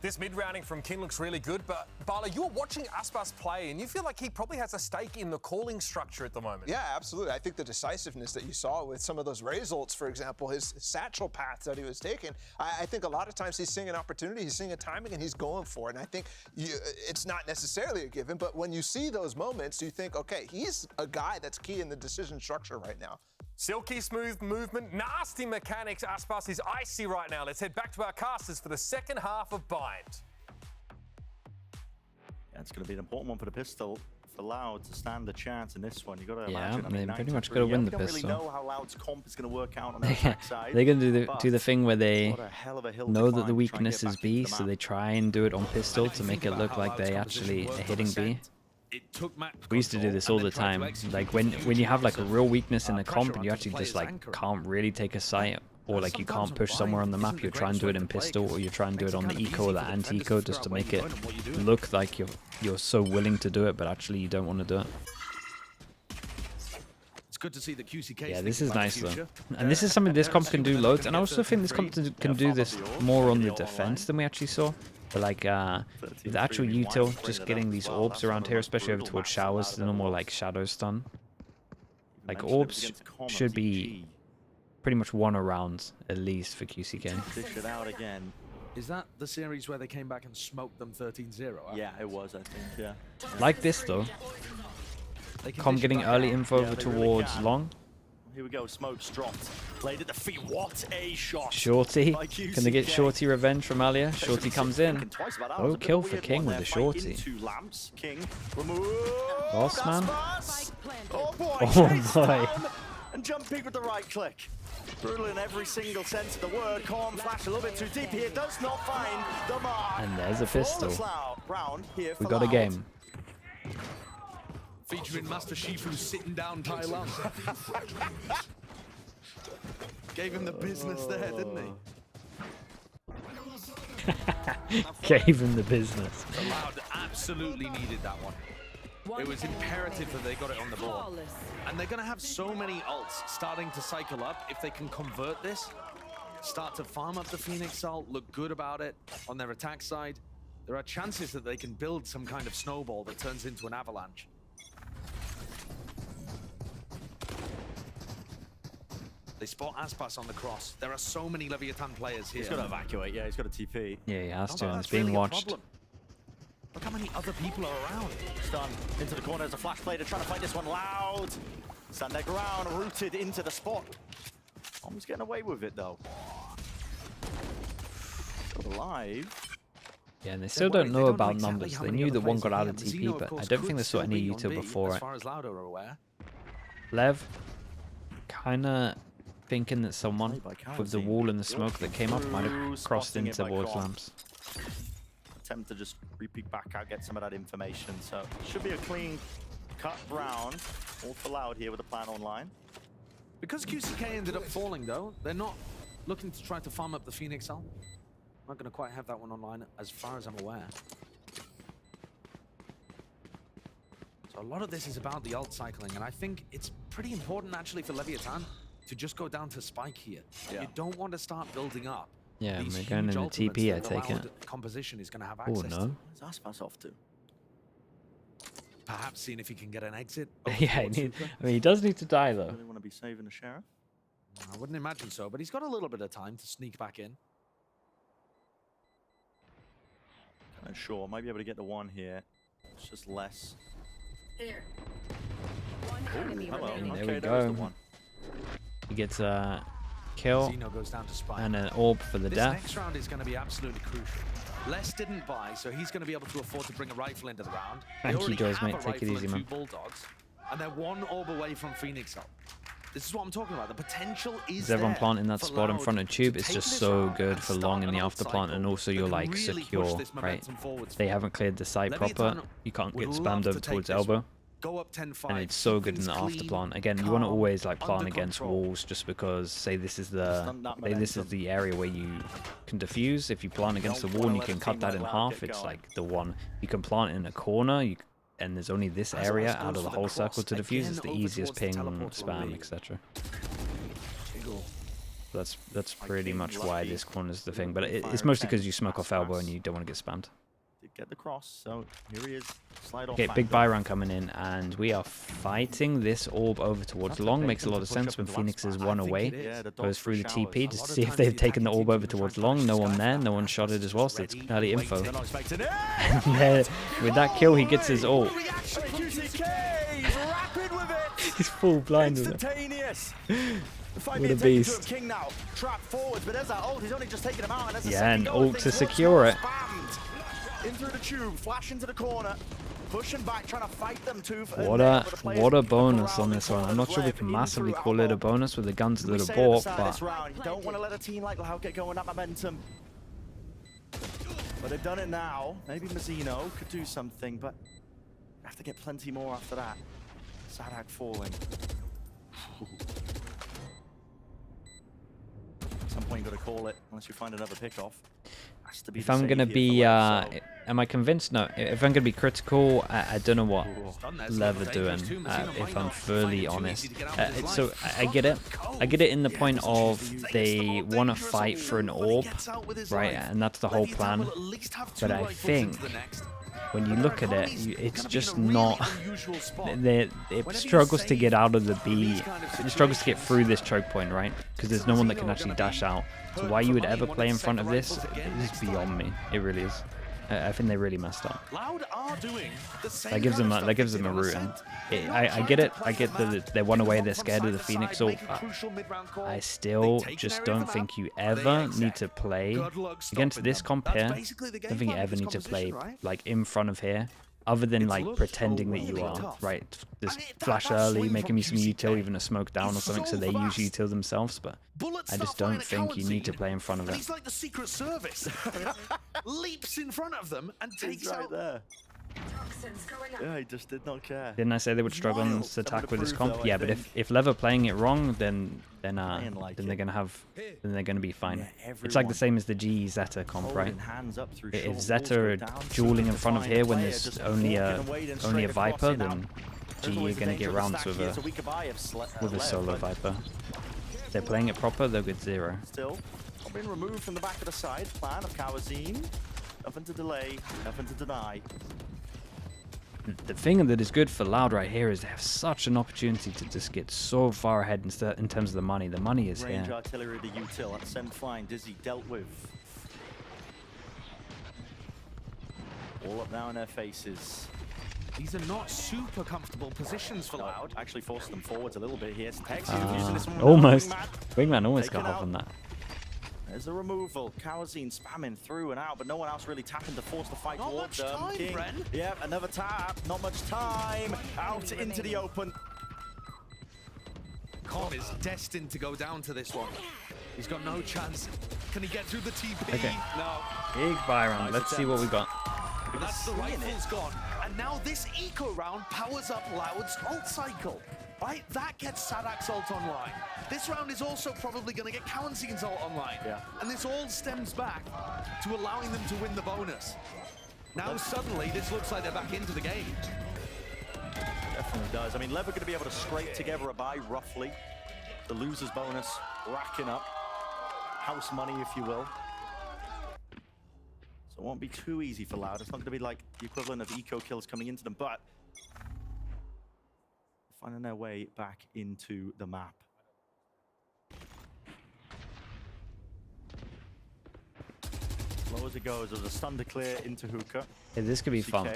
This mid-rounding from King looks really good, but Bala, you're watching Aspas play, and you feel like he probably has a stake in the calling structure at the moment. Yeah, absolutely. I think the decisiveness that you saw with some of those results, for example, his satchel paths that he was taking, I think a lot of times he's seeing an opportunity, he's seeing a timing, and he's going for it. And I think it's not necessarily a given, but when you see those moments, you think, okay, he's a guy that's key in the decision structure right now. Silky smooth movement, nasty mechanics. Aspas is icy right now. Let's head back to our casters for the second half of Bind. Yeah, it's going to be an important one for the pistol. For Loud to stand a chance in this one, you got to Yeah, imagine. I mean, they pretty much 9-3. got to win We the don't pistol. really know how Loud's comp is going to work out on the attack side. They're going to do the but thing where they what a hell of a hill to know that climb the to weakness try and is get back into B, the so map. they try and do it on pistol to make it look like they actually are hitting B. We used to do this all the time. Like when you have like a real weakness in a comp and you actually just like can't really take a sight, or like you can't push somewhere on the map, you try and do it in pistol, or you try and do it on the eco or the anti-eco just to make it look like you're so willing to do it, but actually you don't want to do it. It's good to see the QCK. Yeah, this is nice though. And this is something this comp can do loads, and I also think this comp can do this more on the defense than we actually saw. But like the actual util, just getting these orbs around here, especially over towards showers, they're no more like shadow stun. Like orbs should be pretty much one around at least for QCK. Dish it out again. Is that the series where they came back and smoked them 13-0? Yeah, it was, I think, yeah. Like this though. Comp getting early info over towards long. Here we go, smokes dropped. Laid at the feet, what a shot! Shorty. by Can they get QCK. Shorty revenge from earlier? Shorty comes in. Thinking twice about that. Oh, It was a bit kill of a for weird King one with the there. Fight Shorty. into Lamps. King remove. Boss man. Oh boy, Oh chased boy. down and jumping with the right click. Brutal in every single sense of the word. Corn flash a little bit too deep here. Does not find the mark. And there's a pistol. Round here We for got a Loud. game. Featuring Master Shifu sitting down Thailand. Gave him the business there, didn't he? Gave him the business. The Loud absolutely needed that one. It was imperative that they got it on the board. And they're going to have so many ults starting to cycle up. If they can convert this, start to farm up the Phoenix ult, look good about it on their attack side, there are chances that they can build some kind of snowball that turns into an avalanche. They spot Aspas on the cross. There are so many Leviathan players here. He's got to evacuate, yeah, he's got a TP. Yeah, he has to, and That's it's being really a watched. problem. Look how many other people are around. Stun into the corner as a flash play to try to fight this one. Loud. Stand their ground, rooted into the spot. Almost getting away with it though. Still alive. Yeah, and they still don't know about numbers. They knew that one got out of TP, but I don't think they saw any util before as it. far as Laudo are aware. Lev, kinda thinking that someone with the wall and the smoke that came up might have crossed in towards lamps. Attempt to just re-peek back out, get some of that information. So should be a clean cut round. All for Loud here with the plan online. Because QCK ended up falling though, they're not looking to try to farm up the Phoenix ult. Not going to quite have that one online as far as I'm aware. So a lot of this is about the ult cycling, and I think it's pretty important actually for Leviathan to just go down to Spike here. Yeah. You don't want to start building up. Yeah, these we're going in huge the ultimates TP, I that take Loud it. Composition is going to have Oh access to. no. Where's Aspas off to? Perhaps seeing if he can get an exit. Yeah, I mean, he does need to die though. Really want to be saving the sheriff? I wouldn't imagine so, but he's got a little bit of time to sneak back in. Kind of sure. Might be able to get the one here. It's just less. There. Hello. And there Okay, we there's the go. one. He gets a kill Zeno goes down to Spike. and an orb for the This death. next round is going to be absolutely crucial. Les didn't buy, so he's going to be able to afford to bring a rifle into the round. They Thank you, already Jaws, have mate. a Take it rifle easy, and man. 2 bulldogs, and they're 1 orb away from Phoenix ult. This is what I'm talking about. The potential is Is everyone there planting that for spot in Loud front of Tube? to It's take just this so round good and for start long in an the ult after plant, and cycle also that you're can like really push secure, this right? momentum forwards They for haven't cleared the site proper. Leviathan You can't would get love spammed to over take towards this elbow. one. Go up 10-5. And it's so good in keep the things after clean, plant. Again, you want to calm, always like plant under against control. walls, just because say this is the Stunt that say this is momentum. the area where you can defuse. If you plant against the Don't wall and you wanna can let a cut team that like in Loud half, get it's going. like the one. You can plant it in a corner, and there's only this As area Oz out goes of the for whole the circle to cross, defuse. It's again the over easiest towards the ping, teleportal spam, array. etc. Jiggle. That's pretty King much why lucky. this corner's the thing. But Fire it's mostly because attempt. you smoke off elbow and you don't want to get spammed. Did get the cross, so here he is. Slide off. Okay, back big there. buy run coming in, and we are fighting this orb over towards That's long. okay, Makes a them lot to of push sense up when into Phoenix is I one think away. it is. Yeah, the Goes dogs through the for showers. TP A just lot to of see if times they've the taken the attacking orb over teams are towards trying to long. push No this one guy there, back. no one shot it as well, so it's early info. They're not expecting it. And then with that kill, he gets his ult. Reaction, QCK! He's rapid with it! He's full blind with it. Instantaneous. What a beast. King now. Trap forwards, but there's that ult. He's only just taken him out. And there's a Yeah, second and goal. ult Things to once secure more it. spammed. In through the tube, flash into the corner. Pushing back, trying to fight them too. What a bonus on this one. I'm not sure we can massively call it a bonus with the guns that are bought, but you don't want to let a team like Loud get going that momentum. But they've done it now. Maybe Mazzino could do something, but have to get plenty more after that. Sadak falling. At some point you got to call it, unless you find another pickoff. if I'm gonna be, am I convinced? No. If I'm gonna be critical, I don't know what LEV are doing. If I'm fully honest, so I get it. I get it in the point of they want to fight for an orb, right? And that's the whole plan. But I think when you look at it, it's just not. It struggles to get out of the B. It struggles to get through this choke point, right? Because there's no one that can actually dash out. So why you would ever play in front of this is beyond me. It really is. I think they really messed up. That gives them a routing. I get it. I get that they want away. They're scared of the Phoenix ult. I still just don't think you ever need to play against this comp here. I don't think you ever need to play like in front of here, other than like pretending that you are, right? Just flash early, making me some util, even a smoke down or something, so they use util themselves. But I just don't think you need to play in front of it. He's like the Secret Service. Leaps in front of them and takes out there. Yeah, he just did not care. Didn't I say they would struggle on this attack with this comp? Yeah, but if LEV are playing it wrong, then they're gonna be fine. It's like the same as the GE Zeta comp, right? If Zeta are dueling in front of here when there's only a Viper, then GE are gonna get rounds with a solo Viper. If they're playing it proper, they'll get 0. Still, been removed from the back of the side. Plan of Kawazine. Nothing to delay, nothing to deny. The thing that is good for Loud right here is they have such an opportunity to just get so far ahead in terms of the money. The money is Range here. artillery to util. That's send flying. Dizzy dealt with. All up now in their faces. These are not super comfortable positions for Loud. Actually forced them forwards a little bit here. Tex using this one. Almost. Wingman almost got off on that. There's a removal. Kawazine spamming through and out, but no one else really tapping to force the fight towards them. Not much time, Bren. Yeah, another tap. Not much time. Out into the open. Con is destined to go down to this one. He's got no chance. Can he get through the TP? Okay. No. Big buy round. Let's see what we got. That's the rifle's gone. And now this eco round powers up Loud's ult cycle. Right? That gets Sadak's ult online. This round is also probably going to get Kawanzine's ult online. Yeah. And this all stems back to allowing them to win the bonus. Now suddenly this looks like they're back into the game. Definitely does. I mean, LEV are going to be able to scrape together a buy roughly. The loser's bonus racking up. House money, if you will. So it won't be too easy for Loud. It's not going to be like the equivalent of eco kills coming into them, but finding their way back into the map. Slow as it goes, there's a stun to clear into Hookah. Yeah, this could be fun.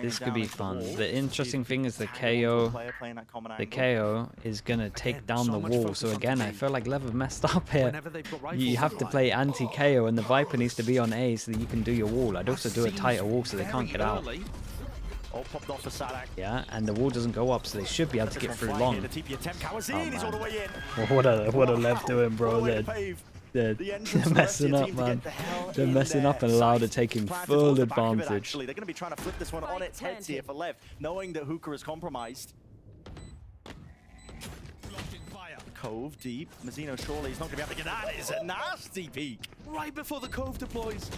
This could be fun. The interesting thing is the KO. The KO is gonna take down the wall. So again, I feel like LEV have messed up here. You have to play anti-KO, and the Viper needs to be on A so that you can do your wall. I'd also do a tighter wall so they can't get out. All popped off for Sadak. Yeah, and the wall doesn't go up, so they should be able to get through long. Oh, what a LEV doing, bro. They're messing up, man. They're messing up and allowed to take him full advantage. They're going to be trying to flip this one on its head here for LEV, knowing that Hookah is compromised. Cove deep. Mazzino surely he's not going to be able to get that. Is a nasty peek. Right before the Cove deploys.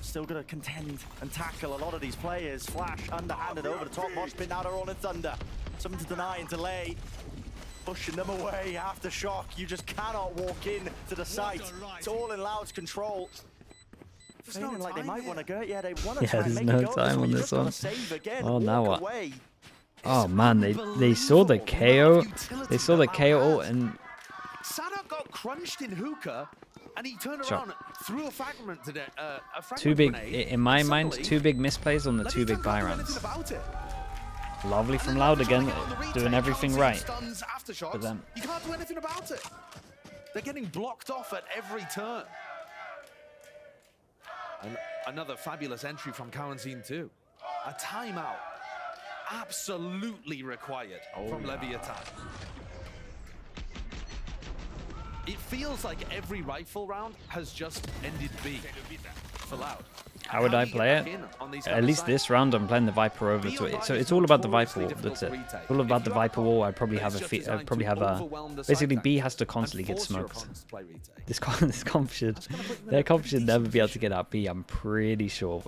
Still going to contend and tackle a lot of these players. Flash underhanded over the top. Mosh pit now they're all in thunder. Something to deny and delay. Pushing them away. Aftershock. You just cannot walk in to the site. It's all in Loud's control. Feeling like they might want to go. Yeah, they want to try and there's make no it go. time on this one. Oh, now what? Away. Oh man, they saw the KO. They saw the KO and Sadak got crunched in Hookah. And he turned around, threw a fragment to too big, in my mind, 2 big misplays on the 2 big buy rounds. Lovely from Loud again, doing everything right for them. You can't do anything about it. They're getting blocked off at every turn. And another fabulous entry from Karanzine too. A timeout. Absolutely required from Leviathan. It feels like every rifle round has just ended B for Loud. How would I play it? At least this round I'm playing the Viper over to it. So it's all about the Viper wall, that's it. It's all about the Viper wall. I'd probably have basically B has to constantly get smoked. This comp should, their comp should never be able to get out B, I'm pretty sure.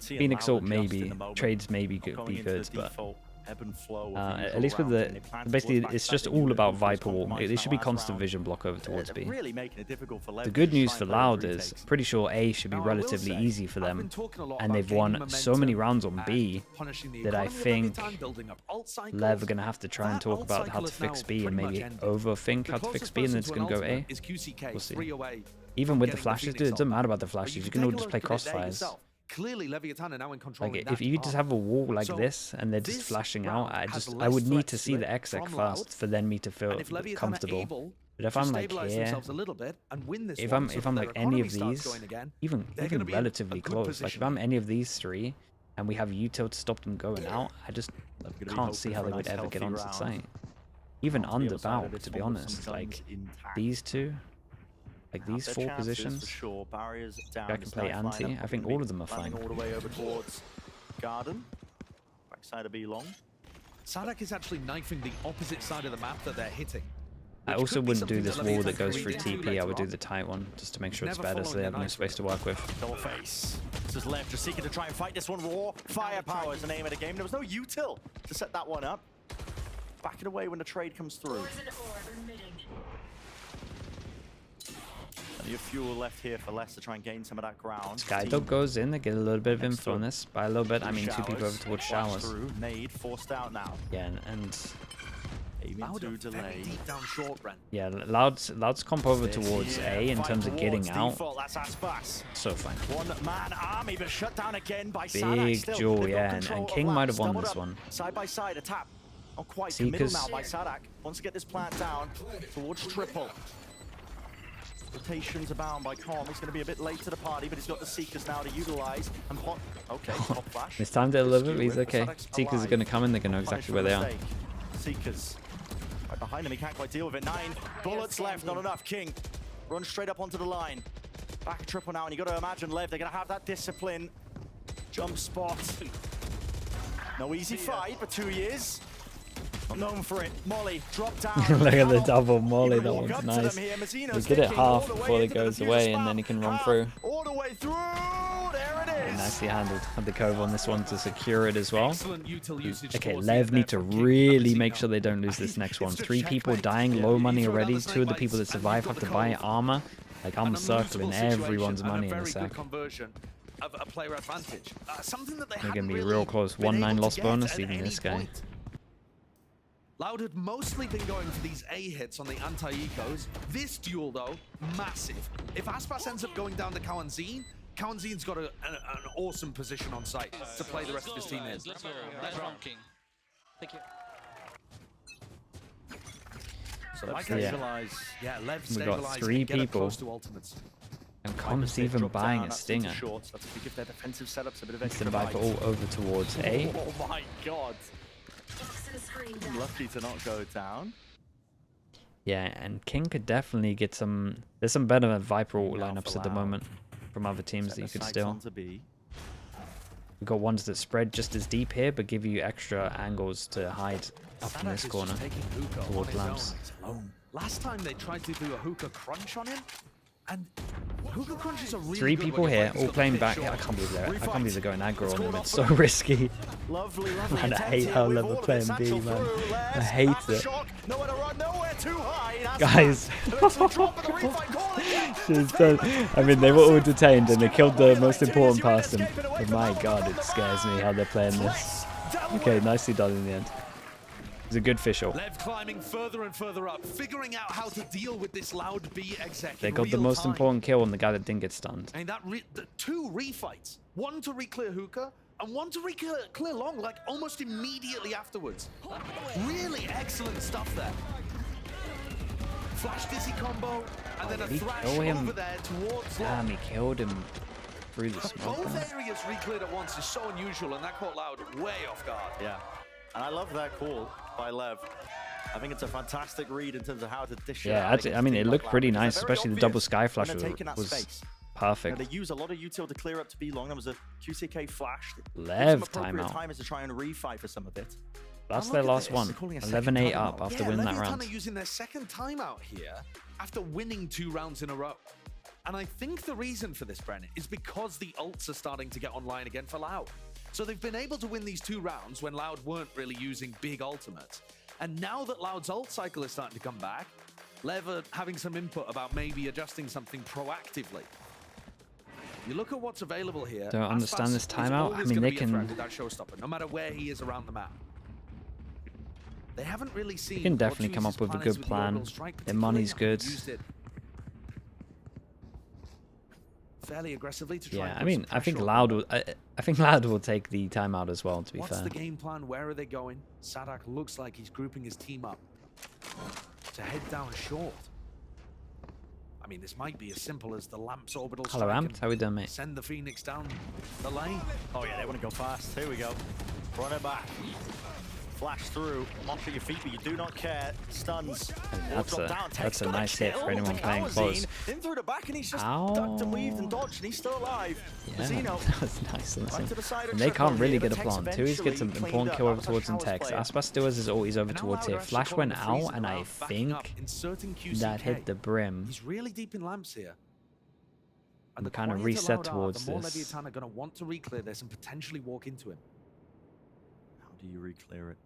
Phoenix ult maybe, trades maybe could be good, but at least with the, basically it's just all about Viper wall. It should be constant vision block over towards B. The good news for Loud is, pretty sure A should be relatively easy for them, and they've won so many rounds on B that I think LEV are going to have to try and talk about how to fix B and maybe overthink how to fix B, and then it's going to go A. We'll see. Even with the flashes, dude, it doesn't matter about the flashes, you can all just play crossfires. Clearly, Leviathan are now in control. Like if you just have a wall like this and they're just flashing out, I would need to see the exec first for then me to feel comfortable. But if I'm like here, if I'm like any of these, even relatively close, like if I'm any of these three and we have util to stop them going out, I just can't see how they would ever get onto the site. Even under Valk, to be honest, like these two. Like these four positions, I can play anti. I think all of them are fine. All the way over towards Garden. Backside of B long. Sadak is actually knifing the opposite side of the map that they're hitting. I also wouldn't do this wall that goes through TP. I would do the tight one just to make sure it's better, so they have no space to work with. Double face. This is left, just seeking to try and fight this one raw. Firepower is the name of the game. There was no util to set that one up. Back it away when the trade comes through. Plenty of fuel left here for Les to try and gain some of that ground. Skydog goes in, they get a little bit of info on this. By a little bit, I mean 2 people over towards showers. Nade forced out now. Yeah, and aiming to delay. Deep down short, yeah, Loud's comp over towards A in terms of getting out. So fine. One man army, but shut down again by big duel, yeah, and King might have won this one. Side by side, a tap. Not quite committal now by Sadak. Wants to get this plant down towards triple. Rotations abound by Calm. He's going to be a bit late to the party, but he's got the Seekers now to utilize. And hot. Okay, pop flash. He's timed it a little bit, but he's okay. Seekers are going to come in, they're going to know exactly where they are. Seekers. Right behind him, he can't quite deal with it. 9 bullets left, not enough. King runs straight up onto the line. Back triple now, and you got to imagine LEV, they're going to have that discipline. Jump spot. No easy fight, but 2 years. Not known for it. Molly, drop down. Look at the double Molly, that one's nice. He did it half before it goes away, and then he can run through. All the way through, there it is. Nicely handled. Had the cove on this one to secure it as well. Okay, LEV need to really make sure they don't lose this next one. 3 people dying, low money already. 2 of the people that survive have to buy armor. Like, I'm circling everyone's money in a sec. Of a player advantage. Something that they're going to be real close. 1-9 loss bonus, even this guy. Loud had mostly been going for these A hits on the anti-ecos. This duel, though, massive. If Aspas ends up going down to Karanzine, Karanzine's got an awesome position on site to play the rest of his team in. Thank you. So Lev stabilize. Yeah, Lev we got 3 people. And Com's even buying a stinger. It's the Viper all over towards A. Oh my god. Lucky to not go down. Yeah, and King could definitely get some. There's some better Viper lineups at the moment from other teams that you could steal. We've got ones that spread just as deep here, but give you extra angles to hide up in this corner towards lamps. Last time they tried to do a hookah crunch on him, and hookah crunch is a really 3 people here, all playing back. Yeah, I can't believe they're going aggro on him. It's so risky. Lovely, man, I hate how level playing B, man. I hate it. Guys. I mean, they were all detained and they killed the most important person. But my god, it scares me how they're playing this. Okay, nicely done in the end. It's a good fish-all. LEV climbing further and further up, figuring out how to deal with this Loud B exec. They got the most important kill on the guy that didn't get stunned. And that 2 refights. One to re-clear hookah, and one to clear long, like almost immediately afterwards. Really excellent stuff there. Flash dizzy combo, and then a thrash over there towards Damn, he killed him through the smoke. Both areas re-cleared at once is so unusual, and that caught Loud way off guard. Yeah, and I love that call by Lev. I think it's a fantastic read in terms of how to dish it out. Yeah, I mean, it looked pretty nice, especially the double sky flash was perfect. They use a lot of util to clear up to B long. There was a QCK flash. LEV timeout. Time is to try and refight for some of it. That's their last one. 11-8 up after winning that round. They're using their second timeout here after winning 2 rounds in a row. And I think the reason for this, Brennan, is because the ults are starting to get online again for Loud. So they've been able to win these 2 rounds when Loud weren't really using big ultimates. And now that Loud's ult cycle is starting to come back, Lev are having some input about maybe adjusting something proactively. You look at what's available here. Don't understand this timeout. I mean, they can. That showstopper, no matter where he is around the map. They haven't really seen. You can definitely come up with a good plan. Their money's good. Fairly aggressively to try. Yeah, I mean, I think Loud will take the timeout as well. To be fair. What's the game plan? Where are they going? Sadak looks like he's grouping his team up to head down short. I mean, this might be as simple as the Lamps orbital strike. Hello, Amped. How we doing, mate? Send the Phoenix down the lane. Oh yeah, they want to go fast. Here we go. Run it back. Flash through. Launch at your feet, but you do not care. Stuns. That's a nice hit for anyone playing close. In through the back, and he's just ducked and weaved and dodged, and he's still alive. Yeah, that was nice. And they can't really get a plant. 2's gets an important kill over towards Intex. Aspas still has his ulties over towards here. Flash went out, and I think that hit the brim. He's really deep in Lamps here. And we kind of reset towards the more this. Leviathan are going to want to re-clear this and potentially walk into him. How do you re-clear it?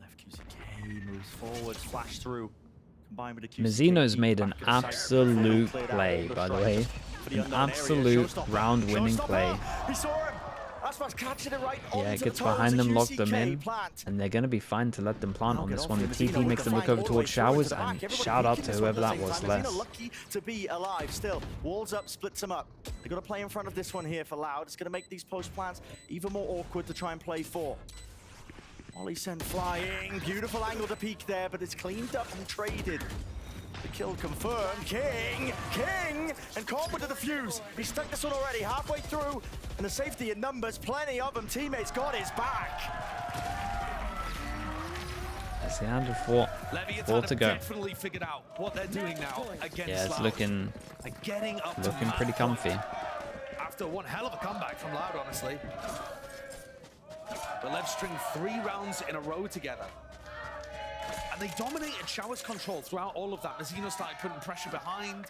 Left QCK moves forwards, flash through. Combined with a QCK. Mazzino's made an absolute play, by the way. An absolute round-winning play. Yeah, it gets behind them, lock them in, and they're going to be fine to let them plant on this one. The TP makes them look over towards showers, and shout out to whoever that was, Les. Lucky to be alive still. Walls up, splits them up. They've got to play in front of this one here for Loud. It's going to make these post plants even more awkward to try and play for. Molly sent flying. Beautiful angle to peek there, but it's cleaned up and traded. The kill confirmed. King! And Corn with the fuse. He stuck this one already halfway through. And the safety in numbers, plenty of them. Teammates got his back. That's the hand of 4 to go. Definitely figured out what they're doing now against Yeah, it's Loud. looking pretty comfy. After one hell of a comeback from Loud, honestly. The Lev string 3 rounds in a row together. And they dominated Shower's control throughout all of that. Mazzino started putting pressure behind.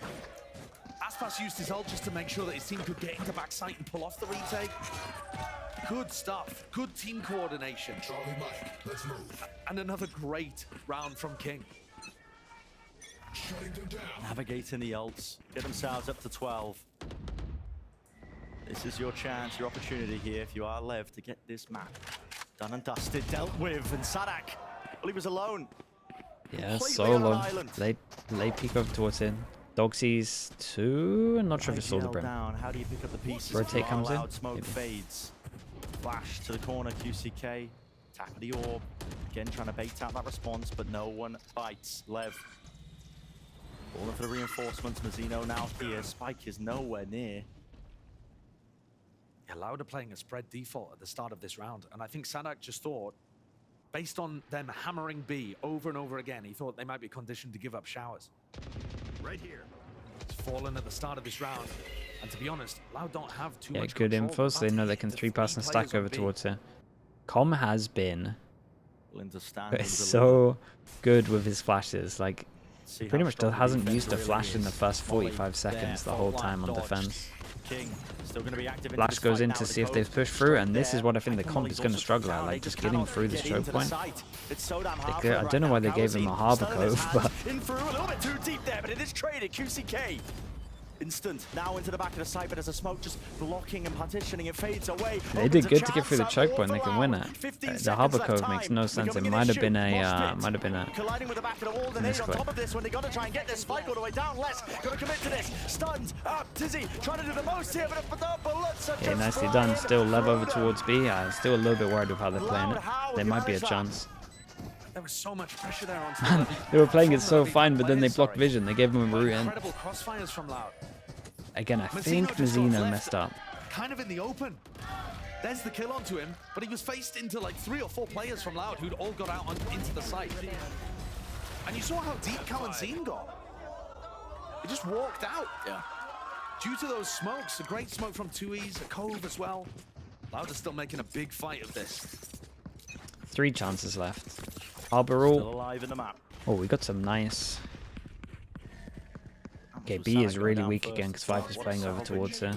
Aspas used his ult just to make sure that his team could get into backside and pull off the retake. Good stuff. Good team coordination. Charlie Mike, let's move. And another great round from King. Shutting them down. Navigating the ults. Get themselves up to 12. This is your chance, your opportunity here if you are Lev to get this map done and dusted, dealt with, and Sadak, well, he was alone. Yeah, solo. Late peek over towards him. Dog sees 2. I'm not sure if it's all the brim. How do you pick up the pieces? Rotate comes in. Loud smoke fades. Flash to the corner, QCK. Tap of the orb. Again, trying to bait out that response, but no one bites. Lev. Falling for the reinforcements. Mazzino now here. Spike is nowhere near. Yeah, Loud are playing a spread default at the start of this round, and I think Sadak just thought, based on them hammering B over and over again, he thought they might be conditioned to give up showers. Right here. It's fallen at the start of this round, and to be honest, Loud don't have too much good control. info, so they know they can 3-pass and stack over towards here. Com has been so good with his flashes. Like, pretty much hasn't used a flash in the first 45 seconds the whole time on defense. Still going to be active. Flash goes in to see if they've pushed through, and this is what I think the comp is going to struggle at, like just getting through this choke point. I don't know why they gave him a harbor cove, but in through a little bit too deep there, but it is traded. QCK Instant. Now into the back of the site, but there's a smoke just blocking and partitioning. It fades away. They did good to get through the choke point. They can win it. The harbor cove makes no sense. It might have been a colliding with the back of the wall. The nade on top of this when they got to try and get this spike all the way down. Les got to commit to this. Stunned up. Dizzy trying to do the most here, but the bullets are just nicely done. Still Lev over towards B. Still a little bit worried with how they're playing it. There might be a chance. There was so much pressure there on They were playing it so fine, but then they blocked vision. They gave him a route in. Incredible crossfires from Loud. Again, I think Mazzino messed up. Kind of in the open. There's the kill onto him, but he was faced into like 3 or 4 players from Loud who'd all got out into the site. And you saw how deep Kalanzine got. He just walked out. Yeah. Due to those smokes, a great smoke from 2Es, a cove as well. Loud is still making a big fight of this. 3 chances left. Harbor Still alive in the map. Oh, we got some nice. Okay, B is really weak again because Viper's playing over towards her.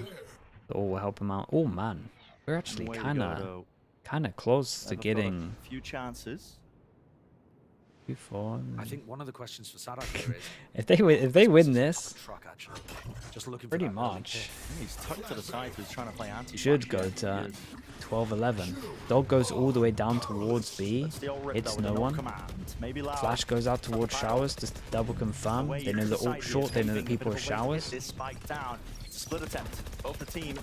Oh, we'll help him out. Oh man, we're actually kind of close to getting. A few chances. 2-4. I think one of the questions for Sadak here is if they win this, truck actually. Just looking pretty for that much. He's tucked to the side. He's trying to play anti. Should go to 12-11. Dog goes all the way down towards B. It's no one. Flash goes out towards showers just to double confirm. They know the ult short. They know that people are showers. This spike down. Split attempt. Both the team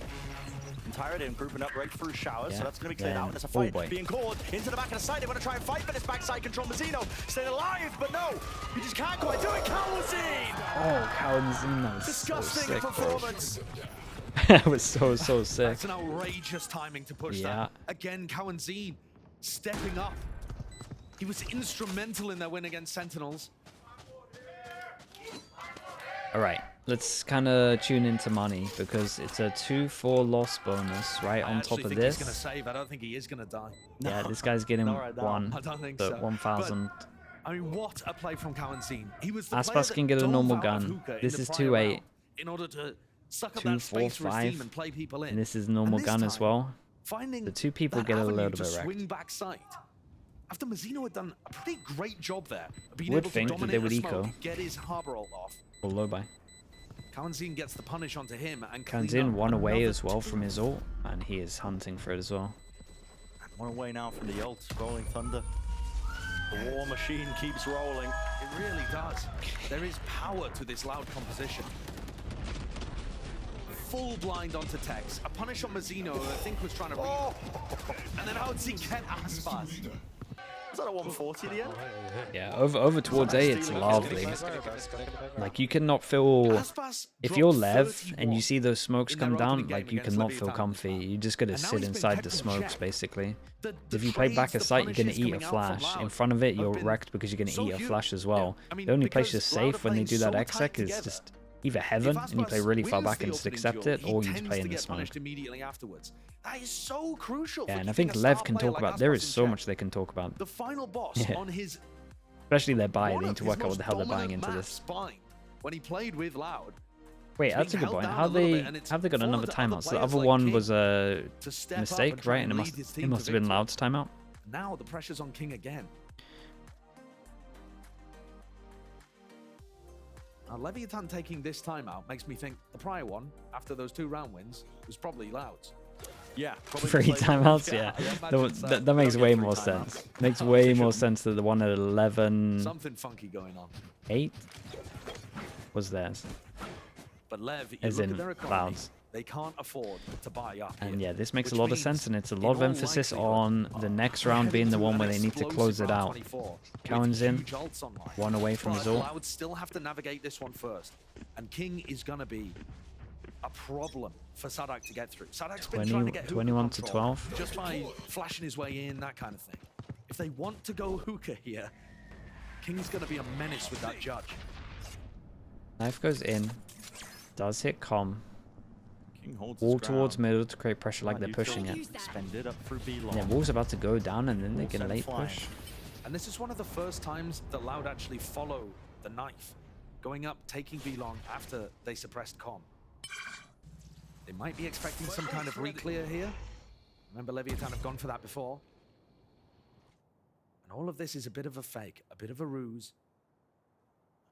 entirely and grouping up right through showers, so that's going to be cleared out. There's a fight being called into the back of the side. They want to try and fight for this backside control. Mazzino staying alive, but no, he just can't quite do it. Kalanzine! Oh, Kalanzine, disgusting so sick, performance. That was so sick. That's an outrageous timing to push that. Again, Kalanzine stepping up. He was instrumental in their win against Sentinels. All right, let's kind of tune into money because it's a 2-4 loss bonus right on top of I this. He's gonna save. I don't think he is gonna die. Yeah, this guy's getting I don't think so. 1,000. I mean, what a play from Kalanzine. He was the Aspas can get a normal gun. This is 2-8. In order to suck up that space for his team and play people in. And this is normal gun as well. Finding the 2 people get a little bit wrecked. Swing back sight. After Mazzino had done a pretty great job there, being Would able think to that they dominate would the smoke, eco. get his harbor ult off. Or low buy. Kalanzine gets the punish onto him and Kalanzine one away as well from his ult, and he is hunting for it as well. And one away now from the ult, Rolling Thunder. The war machine keeps rolling. It really does. There is power to this Loud composition. Full blind onto Tex. A punish on Mazzino, who I think was trying to and then how did he get Aspas? Was that a 140 at the end? Yeah, over towards A, it's lovely. Like, you cannot feel... If you're Lev and you see those smokes come down, like, you cannot feel comfy. You just gotta sit inside the smokes, basically. If you play back a sight, you're gonna eat a flash. In front of it, you're wrecked because you're gonna eat a flash as well. The only place you're safe when they do that exec is just either heaven, and you play really far back and just accept it, or you just play in the smoke. That is so crucial. Yeah, and I think Lev can talk about... There is so much they can talk about. The final boss on his... Especially their buy. They need to work out what the hell they're buying into this. When he played with Loud. Wait, that's a good point. How have they got another timeout? So the other one was a mistake, right? And it must have been Loud's timeout. Now the pressure's on King again. Now, Leviathan taking this timeout makes me think the prior one, after those 2 round wins, was probably Loud's. Yeah, 3 timeouts, yeah. That makes way more sense. Makes way more sense than the one at 11. Something funky going on. 8 was theirs. But Lev, as in Clouds. They can't afford to buy up. And yeah, this makes a lot of sense, and it's a lot of emphasis on the next round being the one where they need to close it out. Cowan's in, 1 away from his ult. I would still have to navigate this one first, and King is gonna be a problem for Sadak to get through. Sadak's been trying to get 21 to 12, just by flashing his way in, that kind of thing. If they want to go hookah here, King's gonna be a menace with that judge. Knife goes in, does hit com. holds Wall towards middle to create pressure like they're pushing it. Expended up through B long. Yeah, Wall's about to go down and then they can late push. And this is one of the first times that Loud actually follow the knife. Going up, taking B long after they suppressed com. They might be expecting some kind of re-clear here. Remember, Leviathan have gone for that before. And all of this is a bit of a fake, a bit of a ruse.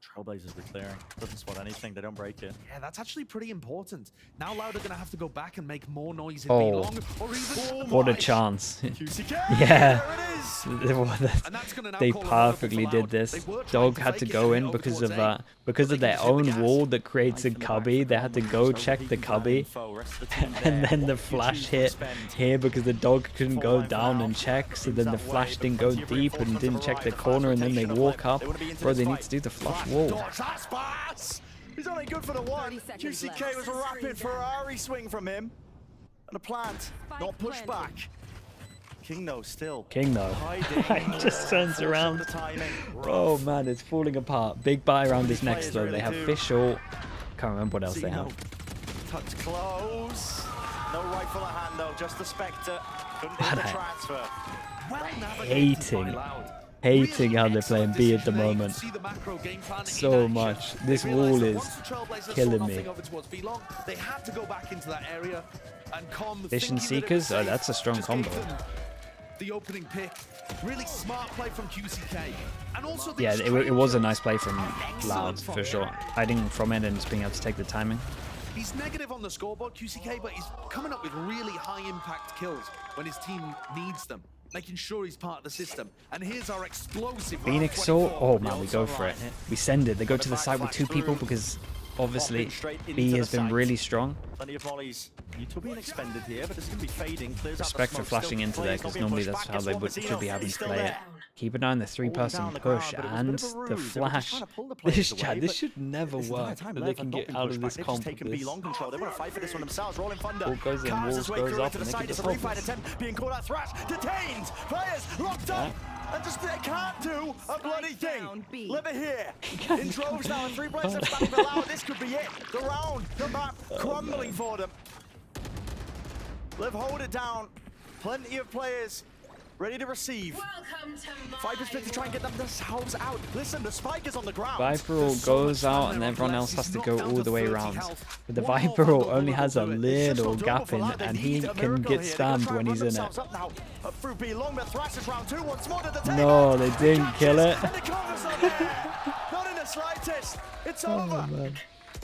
Trailblazers be clearing. Doesn't spot anything. They don't break it. Yeah, that's actually pretty important. Now Loud are going to have to go back and make more noise in Oh. B-long, or even... What a chance. QCK, Yeah. there it is. And that's gonna now They call a hold perfectly for did Loud. this. They were trying Dog to had to fake it go and in over because towards of A, because but of they their can just hit the own gas. wall that creates a Knife in the cubby. back They for had to Common, go so check the peeking for that cubby. info. Rest of the team And there. then the What do you flash choose to hit spend? here because the dog couldn't Full go line for down now. and check, so Seems then the that way, flash but didn't go plenty of deep and reinforcements didn't have check the arrived. The corner, and then they flash rotation walk of up. them. They wanna be into Bro, this they need fight. to do the flush Flash, wall. dodge, that's pass. He's only good for the one. 30 seconds QCK left. was a rapid Ferrari swing from him. And a plant, not push back. King though still. King though. Hiding. He just turns Forcing around. the timing. Oh man, it's falling apart. Big buy around this Many next players though. really They have do. fish short. Can't remember what else they Zeno. have. Touch close. No rifle at hand though, just the Spectre. Couldn't hit the Bad. transfer. Well navigated by Hating. Loud. Hating how they're excellent playing B at the decision there. You can moment. see the macro game plan in So action. much. They This realized wall that is once the Trailblazers saw killing nothing me. over towards B-long, they had to go back into that area and Com Vision thinking that it was Seekers? Oh, safe, that's a strong just gave combo. them the opening pick. Really smart play from QCK. And also they Yeah, just it was a trailed nice play from Excellent Loud from for him. sure. Hiding from it and just being able to take the timing. He's negative on the scoreboard, QCK, but he's coming up with really high impact kills when his team needs them, making sure he's part of the system. And here's our explosive Phoenix round Sword. 24. Oh man, we go for it. We send it. They go to the side with two people because obviously B has been really strong. Plenty of volleys. U2 being expended here, but it's going to be fading. Clears Respect out for the smoke. flashing Still into there plays, not because being normally pushed that's back. how Guess they what, should Vecino be having is to still play it. there. Keep an eye on the Holding three-person down the push ground, but it was a and bit of a the ruse. They were just flash. trying to pull the This players away, chat, this but should never this entire work. time, But LEV they have can not get been out pushed of back. this They've comp just taken with B this. long control. They want to fight for this one themselves. Rolling Thunder. Ball goes in, Carves walls his way goes through up, into the and they side. can It's a just refight hold attempt. Being caught out. Thrash detained. Players locked up. And just they can't do a bloody thing. Live it here. In droves now, and 3 players have standing for Loud. This could be it. The round, the map, crumbling for them. Liv hold it down. Plenty of players ready to receive. Viper's fit to try and get themselves out. Listen, the spike is on the ground. Viper Ult goes out and everyone else has to go all the way around. But the Viper Ult only has a little gap in and he can get spammed when he's in it. No, they didn't kill it. Not in the slightest. It's over.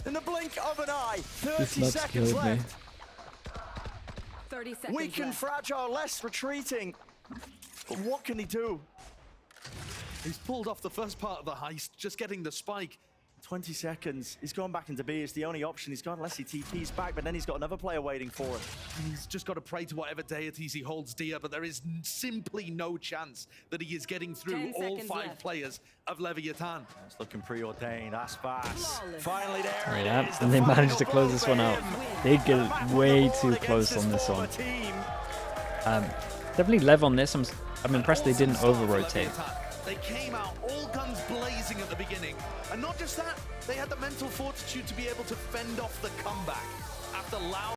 In the blink of an eye. This 30 map's seconds killed me. left. 30 seconds Weak and left. fragile, less retreating. But what can he do? He's pulled off the first part of the heist, just getting the spike. 20 seconds. He's gone back into B. It's the only option he's got unless he TP's back, but then he's got another player waiting for him. He's just got to pray to whatever deities he holds dear, but there is simply no chance that he is getting through 10 all seconds 5 left. players of Leviathan. It's looking preordained. Aspas. Flawless. Finally there. Right, it yeah, is, and the they managed to final close blow this for one out. him. They get Back on the way board too against close this on this former one. team. Definitely Lev on this. I'm impressed they Awesome didn't start for over-rotate. Leviathan. They came out all guns blazing at the beginning. And not just that, they had the mental fortitude to be able to fend off the comeback. After Loud